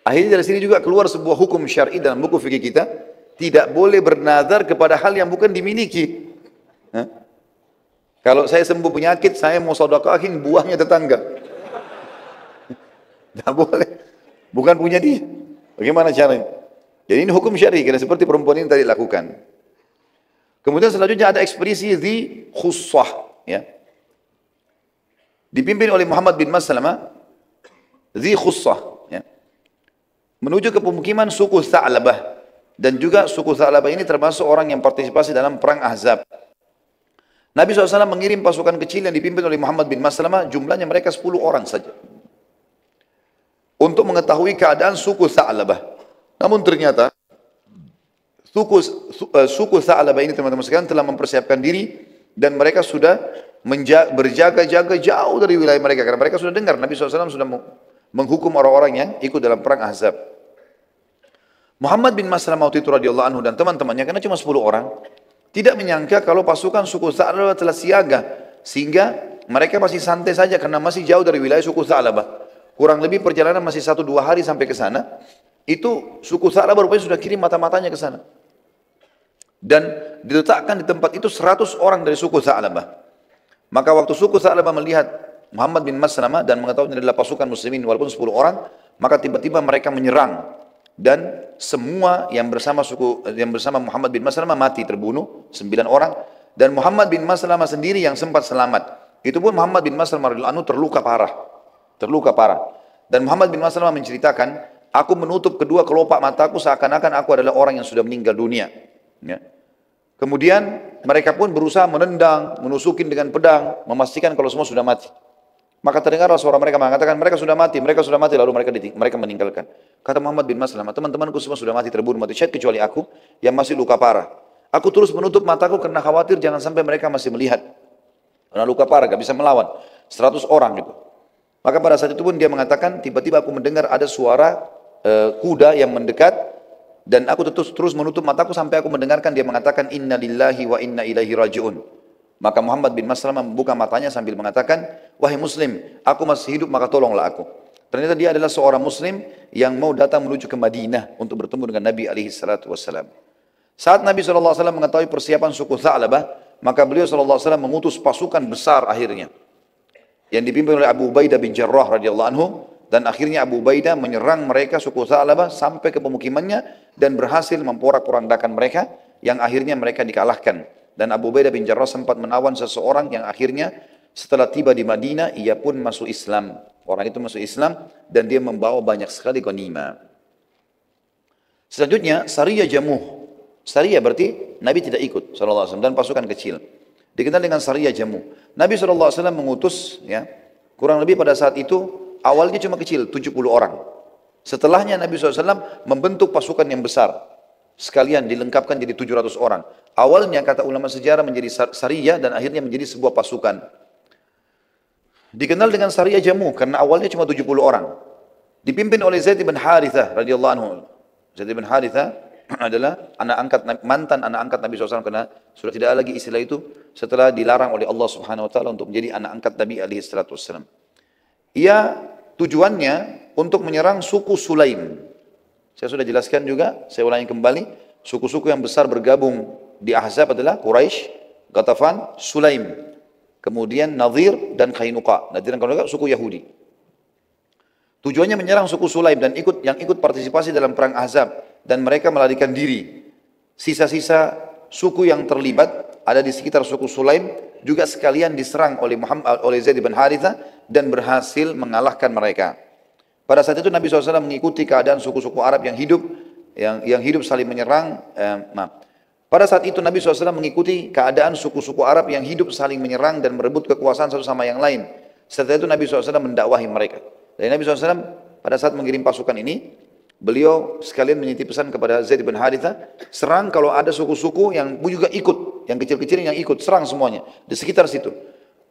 Akhirnya dari sini juga keluar sebuah hukum syar'i dalam buku fikih kita, tidak boleh bernazar kepada hal yang bukan dimiliki. Kalau saya sembuh penyakit, saya mau sedekahin buahnya tetangga. Tidak boleh. Bukan punya dia. Bagaimana caranya? Jadi ini hukum syar'i, karena seperti perempuan ini tadi lakukan. Kemudian selanjutnya ada ekspedisi di Khussah, ya. Dipimpin oleh Muhammad bin Maslamah, Dhi Khussah, ya. Menuju ke pemukiman suku Tha'labah. Dan juga suku Tha'labah ini termasuk orang yang partisipasi dalam perang Ahzab. Nabi SAW mengirim pasukan kecil yang dipimpin oleh Muhammad bin Maslamah, jumlahnya mereka 10 orang saja. Untuk mengetahui keadaan suku Tha'labah. Namun ternyata, suku Tha'labah ini teman-teman sekalian telah mempersiapkan diri, dan mereka sudah berjaga-jaga jauh dari wilayah mereka. Karena mereka sudah dengar Nabi SAW sudah menghukum orang-orang yang ikut dalam perang Ahzab. Muhammad bin Maslamah waktu itu radhiyallahu anhu dan teman-temannya, karena cuma 10 orang, tidak menyangka kalau pasukan suku Tha'labah telah siaga. Sehingga mereka masih santai saja karena masih jauh dari wilayah suku Tha'labah. Kurang lebih perjalanan masih 1-2 hari sampai ke sana. Itu suku Sa'labah rupanya sudah kirim mata-matanya ke sana. Dan diletakkan di tempat itu 100 orang dari suku Sa'labah. Maka waktu suku Sa'labah melihat Muhammad bin Maslamah dan mengetahui ini adalah pasukan muslimin walaupun 10 orang, maka tiba-tiba mereka menyerang. Dan semua yang bersama Muhammad bin Maslamah mati, terbunuh 9 orang. Dan Muhammad bin Maslamah sendiri yang sempat selamat. Itu pun Muhammad bin Maslamah radhiyallahu anhu terluka parah. Terluka parah. Dan Muhammad bin Maslamah menceritakan, aku menutup kedua kelopak mataku seakan-akan aku adalah orang yang sudah meninggal dunia. Ya. Kemudian mereka pun berusaha menendang, menusukin dengan pedang, memastikan kalau semua sudah mati. Maka terdengarlah suara mereka mengatakan, mereka sudah mati, lalu mereka meninggalkan. Kata Muhammad bin Maslamah, teman-temanku semua sudah mati, terbunuh, mati syahid kecuali aku yang masih luka parah. Aku terus menutup mataku karena khawatir jangan sampai mereka masih melihat. Karena luka parah, gak bisa melawan. 100 orang gitu. Maka pada saat itu pun dia mengatakan, tiba-tiba aku mendengar ada suara kuda yang mendekat, dan aku terus menutup mataku sampai aku mendengarkan dia mengatakan, inna lillahi wa inna ilaihi raji'un. Maka Muhammad bin Maslamah membuka matanya sambil mengatakan, wahai muslim, aku masih hidup maka tolonglah aku. Ternyata dia adalah seorang muslim yang mau datang menuju ke Madinah untuk bertemu dengan Nabi SAW. Saat Nabi SAW mengetahui persiapan suku Tha'labah, maka beliau SAW mengutus pasukan besar akhirnya, yang dipimpin oleh Abu Ubaidah bin Jarrah radhiyallahu anhu, dan akhirnya Abu Ubaidah menyerang mereka suku Tha'labah sampai ke pemukimannya dan berhasil memporak-porandakan mereka, yang akhirnya mereka dikalahkan. Dan Abu Ubaidah bin Jarrah sempat menawan seseorang yang akhirnya setelah tiba di Madinah, ia pun masuk Islam. Orang itu masuk Islam dan dia membawa banyak sekali ghanimah. Selanjutnya, Sariyah Jamuh. Sariyah berarti Nabi tidak ikut SAW dan pasukan kecil. Dikenal dengan Sariyah Jamuh. Nabi SAW mengutus, ya, kurang lebih pada saat itu, awalnya cuma kecil, 70 orang. Setelahnya Nabi SAW membentuk pasukan yang besar. Sekalian dilengkapkan jadi 700 orang. Awalnya kata ulama sejarah menjadi Sariyah dan akhirnya menjadi sebuah pasukan. Dikenal dengan Sariyah Jamuh karena awalnya cuma 70 orang. Dipimpin oleh Zaid bin Harithah radhiyallahu anhu. Zaid bin Harithah adalah mantan anak angkat Nabi SAW, karena sudah tidak ada lagi istilah itu setelah dilarang oleh Allah Subhanahu wa taala untuk menjadi anak angkat Nabi alaihi salatu wassalam. Ia tujuannya untuk menyerang suku Sulaim. Saya sudah jelaskan juga, saya ulangi kembali, suku-suku yang besar bergabung di Ahzab adalah Quraisy, Ghatafan, Sulaim, kemudian Nadhir dan Qainuqa. Nadhir dan Qainuqa suku Yahudi. Tujuannya menyerang suku Sulaim dan yang ikut partisipasi dalam perang Ahzab, dan mereka melarikan diri. Sisa-sisa suku yang terlibat ada di sekitar suku Sulaim juga sekalian diserang oleh Zaid bin Harithah dan berhasil mengalahkan mereka. Pada saat itu Nabi SAW mengikuti keadaan suku-suku Arab yang hidup saling menyerang. Pada saat itu Nabi SAW mengikuti keadaan suku-suku Arab yang hidup saling menyerang dan merebut kekuasaan satu sama yang lain. Setelah itu Nabi SAW mendakwahi mereka. Dan Nabi SAW pada saat mengirim pasukan ini, beliau sekalian menitip pesan kepada Zaid bin Harithah, serang kalau ada suku-suku yang juga ikut, yang kecil-kecil yang ikut, serang semuanya di sekitar situ.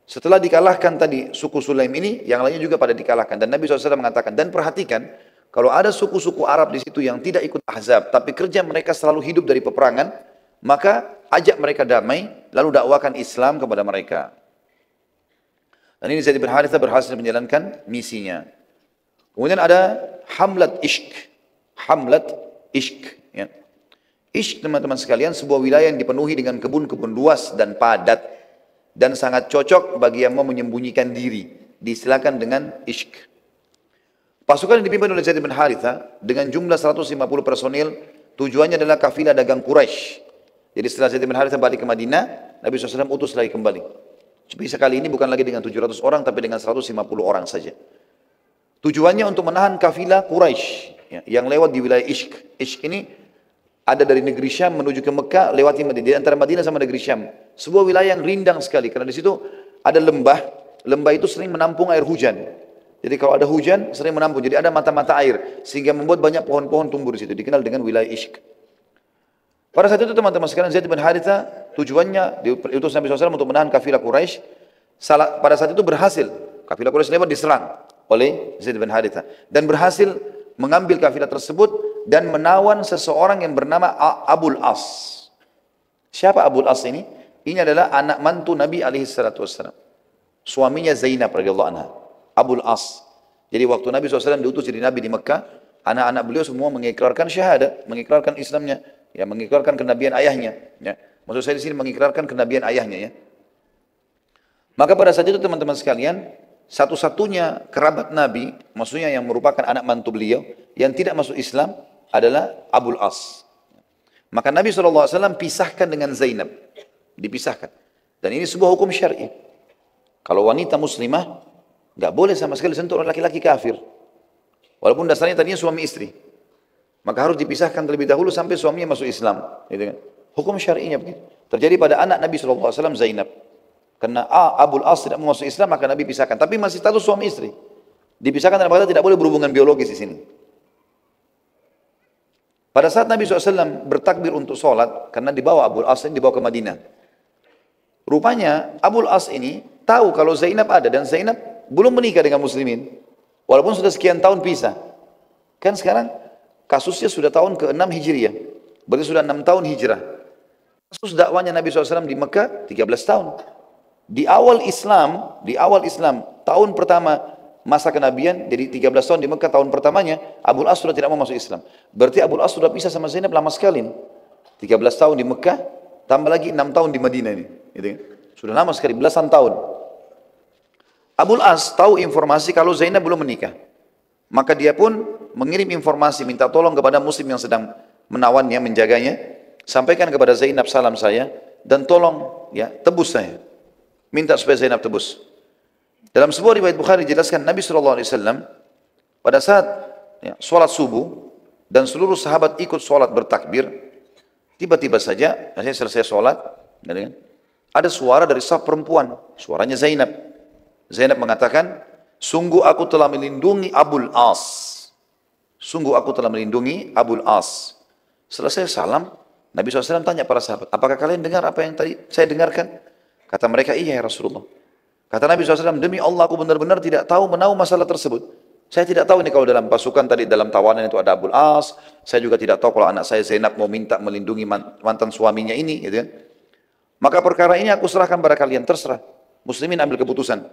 Setelah dikalahkan tadi suku Sulaim ini, yang lainnya juga pada dikalahkan. Dan Nabi SAW mengatakan, dan perhatikan, kalau ada suku-suku Arab di situ yang tidak ikut Ahzab, tapi kerja mereka selalu hidup dari peperangan, maka ajak mereka damai, lalu dakwakan Islam kepada mereka. Dan ini Zaid bin Harithah berhasil menjalankan misinya. Kemudian ada Hamlat Ishq. Hamlat Ishq. Ya. Ishq, teman-teman sekalian, sebuah wilayah yang dipenuhi dengan kebun-kebun luas dan padat, dan sangat cocok bagi yang mau menyembunyikan diri. Diistilahkan dengan Ishq. Pasukan yang dipimpin oleh Zaid bin Harithah dengan jumlah 150 personil, tujuannya adalah kafilah dagang Quraisy. Jadi setelah Zaid bin Harithah balik ke Madinah, Nabi SAW utus lagi kembali. Tapi sekali ini bukan lagi dengan 700 orang, tapi dengan 150 orang saja. Tujuannya untuk menahan kafilah Quraisy, ya, yang lewat di wilayah Ishq. Ishq ini ada dari negeri Syam menuju ke Mekah, lewati Madinah, di antara Madinah sama negeri Syam. Sebuah wilayah yang rindang sekali, karena di situ ada lembah. Lembah itu sering menampung air hujan. Jadi kalau ada hujan, sering menampung. Jadi ada mata-mata air, sehingga membuat banyak pohon-pohon tumbuh di situ. Dikenal dengan wilayah Ishq. Pada saat itu teman-teman sekalian, Zaid bin Harithah tujuannya diutus Nabi SAW untuk menahan kafilah Quraisy. Pada saat itu berhasil. Kafilah Quraisy lewat diserang oleh Zaid bin Harithah. Dan berhasil mengambil kafilah tersebut dan menawan seseorang yang bernama Abul As. Siapa Abul As ini? Ini adalah anak mantu Nabi SAW. Suaminya Zainab radhiyallahu anha. Abul As. Jadi waktu Nabi SAW diutus jadi Nabi di Mekah, Anak-anak beliau semua mengikrarkan syahadat, mengikrarkan Islamnya, ya, mengikrarkan kenabian ayahnya. Ya. Maksud saya di sini mengikrarkan kenabian ayahnya. Ya. Maka pada saat itu teman-teman sekalian, satu-satunya kerabat Nabi, maksudnya yang merupakan anak mantu beliau, yang tidak masuk Islam adalah Abul As. Maka Nabi SAW pisahkan dengan Zainab. Dipisahkan. Dan ini sebuah hukum syar'i. Kalau wanita muslimah, nggak boleh sama sekali sentuh oleh laki-laki kafir. Walaupun dasarnya tadinya suami istri. Maka harus dipisahkan terlebih dahulu sampai suaminya masuk Islam. Gitu kan? Hukum syar'inya begitu. Terjadi pada anak Nabi SAW Zainab. Karena Abul As tidak mau masuk Islam, maka Nabi pisahkan. Tapi masih status suami istri. Dipisahkan dalam kata tidak boleh berhubungan biologis di sini. Pada saat Nabi SAW bertakbir untuk sholat, karena dibawa Abul As ini dibawa ke Madinah. Rupanya Abul As ini tahu kalau Zainab ada, dan Zainab belum menikah dengan muslimin. Walaupun sudah sekian tahun pisah. Kan sekarang kasusnya sudah tahun ke-6 Hijriah. Berarti sudah 6 tahun hijrah. Kasus dakwanya Nabi SAW di Mekah 13 tahun. Di awal Islam, tahun pertama masa kenabian, jadi 13 tahun di Mekah, tahun pertamanya, Abul As sudah tidak mau masuk Islam. Berarti Abul As sudah pisah sama Zainab lama sekali. 13 tahun di Mekah, tambah lagi 6 tahun di Madinah ini. Gitu kan? Sudah lama sekali, belasan tahun. Abul As tahu informasi kalau Zainab belum menikah. Maka dia pun mengirim informasi, minta tolong kepada muslim yang sedang menawannya, menjaganya. Sampaikan kepada Zainab salam saya, dan tolong ya tebus saya. Minta supaya Zainab tebus. Dalam sebuah riwayat Bukhari dijelaskan Nabi SAW pada saat ya, sholat subuh dan seluruh sahabat ikut sholat bertakbir, tiba-tiba saja saya selesai sholat, ada suara dari saf perempuan, suaranya Zainab. Zainab mengatakan, sungguh aku telah melindungi Abul As. Sungguh aku telah melindungi Abul As. Selesai salam, Nabi SAW tanya para sahabat, apakah kalian dengar apa yang tadi saya dengarkan? Kata mereka, iya ya Rasulullah. Kata Nabi SAW, demi Allah aku benar-benar tidak tahu menahu masalah tersebut. Saya tidak tahu ini kalau dalam pasukan tadi, dalam tawanan itu ada Abul As. Saya juga tidak tahu kalau anak saya Zainab mau minta melindungi mantan suaminya ini. Gitu kan. Maka perkara ini aku serahkan pada kalian, terserah. Muslimin ambil keputusan.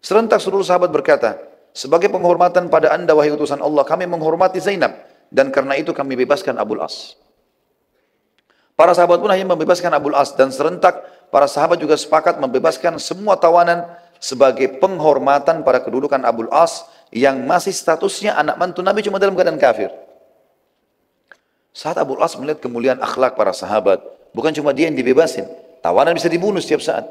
Serentak seluruh sahabat berkata, sebagai penghormatan pada anda wahai utusan Allah, kami menghormati Zainab. Dan karena itu kami bebaskan Abul As. Para sahabat pun hanya membebaskan Abul As. Dan serentak para sahabat juga sepakat membebaskan semua tawanan sebagai penghormatan pada kedudukan Abul As yang masih statusnya anak mantu Nabi cuma dalam keadaan kafir. Saat Abul As melihat kemuliaan akhlak para sahabat, bukan cuma dia yang dibebasin, tawanan bisa dibunuh setiap saat.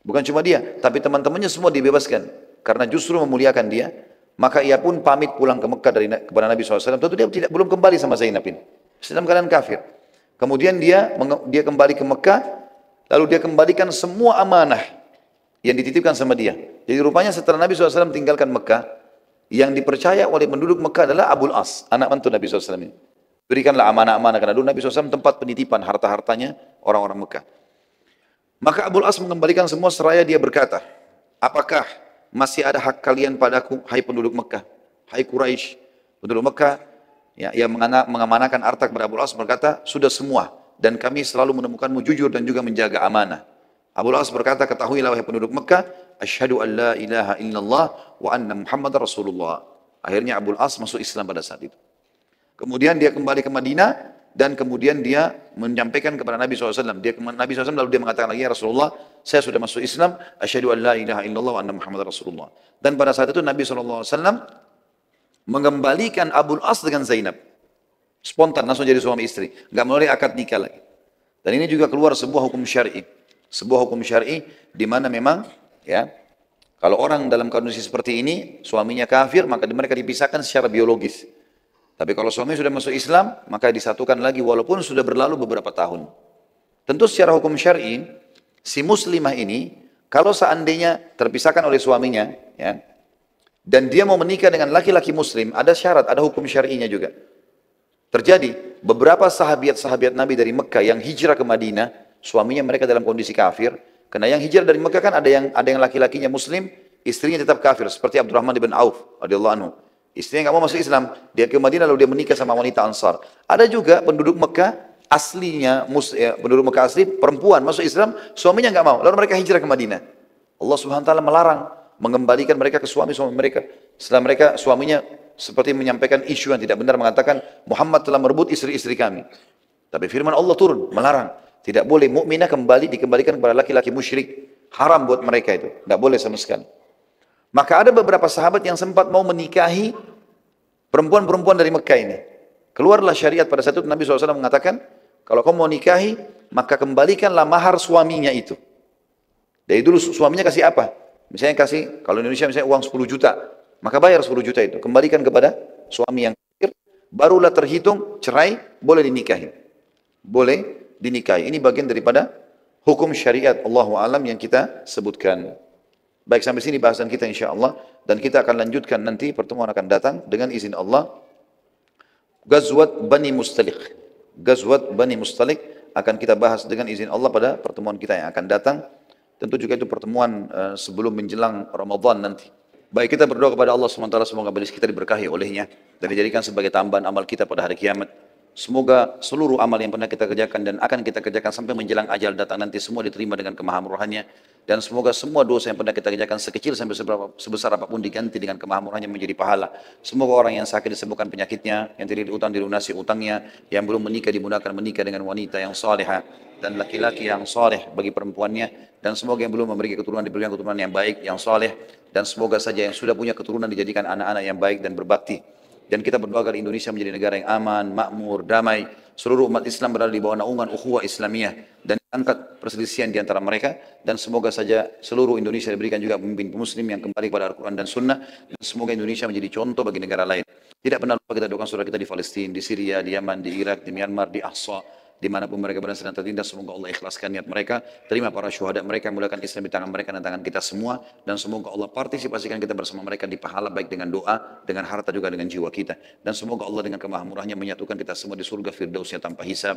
Bukan cuma dia, tapi teman-temannya semua dibebaskan karena justru memuliakan dia. Maka ia pun pamit pulang ke Mekah kepada Nabi SAW. Tentu dia belum kembali sama Zainab ini, dalam keadaan kafir. Kemudian dia kembali ke Mekah, lalu dia kembalikan semua amanah yang dititipkan sama dia. Jadi rupanya setelah Nabi SAW tinggalkan Mekah, yang dipercaya oleh penduduk Mekah adalah Abul As, anak mantu Nabi SAW ini. Berikanlah amanah-amanah, karena dulu Nabi SAW tempat penitipan harta-hartanya orang-orang Mekah. Maka Abul As mengembalikan semua seraya dia berkata, apakah masih ada hak kalian padaku, hai penduduk Mekah, hai Quraisy, penduduk Mekah, ya, yang mengamanahkan harta kepada Abul As berkata, sudah semua, dan kami selalu menemukanmu jujur dan juga menjaga amanah. Abul As berkata, ketahuilah wahai penduduk Mekah, asyhadu an la ilaha illallah wa anna Muhammad Rasulullah. Akhirnya Abul As masuk Islam pada saat itu. Kemudian dia kembali ke Madinah, dan kemudian dia menyampaikan kepada Nabi SAW. Nabi SAW lalu dia mengatakan lagi, ya Rasulullah, saya sudah masuk Islam, asyhadu an la ilaha illallah wa anna Muhammad Rasulullah. Dan pada saat itu Nabi SAW mengembalikan Abul As dengan Zainab. Spontan, langsung jadi suami istri. Enggak melalui akad nikah lagi. Dan ini juga keluar sebuah hukum syar'i. Sebuah hukum syar'i di mana memang ya, kalau orang dalam kondisi seperti ini, suaminya kafir, maka mereka dipisahkan secara biologis. Tapi kalau suami sudah masuk Islam, maka disatukan lagi walaupun sudah berlalu beberapa tahun. Tentu secara hukum syar'i, si muslimah ini, kalau seandainya terpisahkan oleh suaminya, ya, dan dia mau menikah dengan laki-laki muslim, ada syarat, ada hukum syar'inya juga. Terjadi beberapa sahabat-sahabat Nabi dari Mekah yang hijrah ke Madinah, suaminya mereka dalam kondisi kafir. Karena yang hijrah dari Mekah kan ada yang laki-lakinya muslim, istrinya tetap kafir, seperti Abdurrahman bin Auf radhiyallahu anhu. Istrinya nggak mau masuk Islam, dia ke Madinah lalu dia menikah sama wanita Ansar. Ada juga penduduk Mekah aslinya, penduduk Mekah asli perempuan masuk Islam, suaminya nggak mau, lalu mereka hijrah ke Madinah. Allah Subhanahu Wa Taala melarang mengembalikan mereka ke suami-suami mereka. Setelah mereka suaminya Seperti menyampaikan isu yang tidak benar, mengatakan Muhammad telah merebut istri-istri kami. Tapi firman Allah turun, melarang. Tidak boleh mukminah dikembalikan kepada laki-laki musyrik. Haram buat mereka itu. Tidak boleh sama sekali. Maka ada beberapa sahabat yang sempat mau menikahi perempuan-perempuan dari Mekah ini. Keluarlah syariat pada saat itu Nabi SAW mengatakan, kalau kamu mau nikahi, maka kembalikanlah mahar suaminya itu. Dari dulu suaminya kasih apa? Misalnya kasih, kalau Indonesia misalnya uang 10 juta, maka bayar 10 juta itu. Kembalikan kepada suami yang kafir, barulah terhitung cerai, boleh dinikahi. Boleh dinikahi. Ini bagian daripada hukum syariat Allahu alam yang kita sebutkan. Baik, sampai sini bahasan kita insya Allah. Dan kita akan lanjutkan nanti, pertemuan akan datang dengan izin Allah. Ghazwat Bani Mustalik. Ghazwat Bani Mustalik akan kita bahas dengan izin Allah pada pertemuan kita yang akan datang. Tentu juga itu pertemuan sebelum menjelang Ramadan nanti. Baik, kita berdoa kepada Allah SWT, semoga majlis kita diberkahi olehnya dan dijadikan sebagai tambahan amal kita pada hari kiamat. Semoga seluruh amal yang pernah kita kerjakan dan akan kita kerjakan sampai menjelang ajal datang nanti semua diterima dengan kemahamurahannya. Dan semoga semua dosa yang pernah kita kerjakan sekecil sampai sebesar apapun diganti dengan kemahamurahannya menjadi pahala. Semoga orang yang sakit disembuhkan penyakitnya, yang tidak utang dilunasi utangnya, yang belum menikah dimudahkan menikah dengan wanita yang salihah dan laki-laki yang saleh bagi perempuannya. Dan semoga yang belum memiliki keturunan diberikan keturunan yang baik, yang saleh. Dan semoga saja yang sudah punya keturunan dijadikan anak-anak yang baik dan berbakti. Dan kita berdoa agar Indonesia menjadi negara yang aman, makmur, damai. Seluruh umat Islam berada di bawah naungan ukhuwah Islamiyah. Dan angkat perselisihan di antara mereka. Dan semoga saja seluruh Indonesia diberikan juga pemimpin muslim yang kembali kepada Al-Quran dan Sunnah. Dan semoga Indonesia menjadi contoh bagi negara lain. Tidak pernah lupa kita doakan saudara kita di Palestina, di Syria, di Yaman, di Irak, di Myanmar, di Ahsa. Dimanapun mereka berada sedang tertindas, semoga Allah ikhlaskan niat mereka, terima para syuhada mereka, mulakan Islam di tangan mereka dan tangan kita semua, dan semoga Allah partisipasikan kita bersama mereka di pahala baik dengan doa, dengan harta juga dengan jiwa kita, dan semoga Allah dengan kemahamurahnya menyatukan kita semua di surga firdausnya tanpa hisab.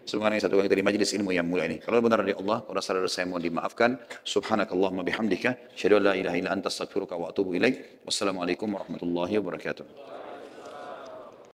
Semoga yang satu kali dari majlis ilmu yang mulia ini. Kalau benar dari Allah, kalau salah dari saya mohon dimaafkan. Subhanakallahumma bihamdika, syahadu an la ilaha illa anta astaghfiruka wa atubu ilaik. Wassalamualaikum warahmatullahi wabarakatuh.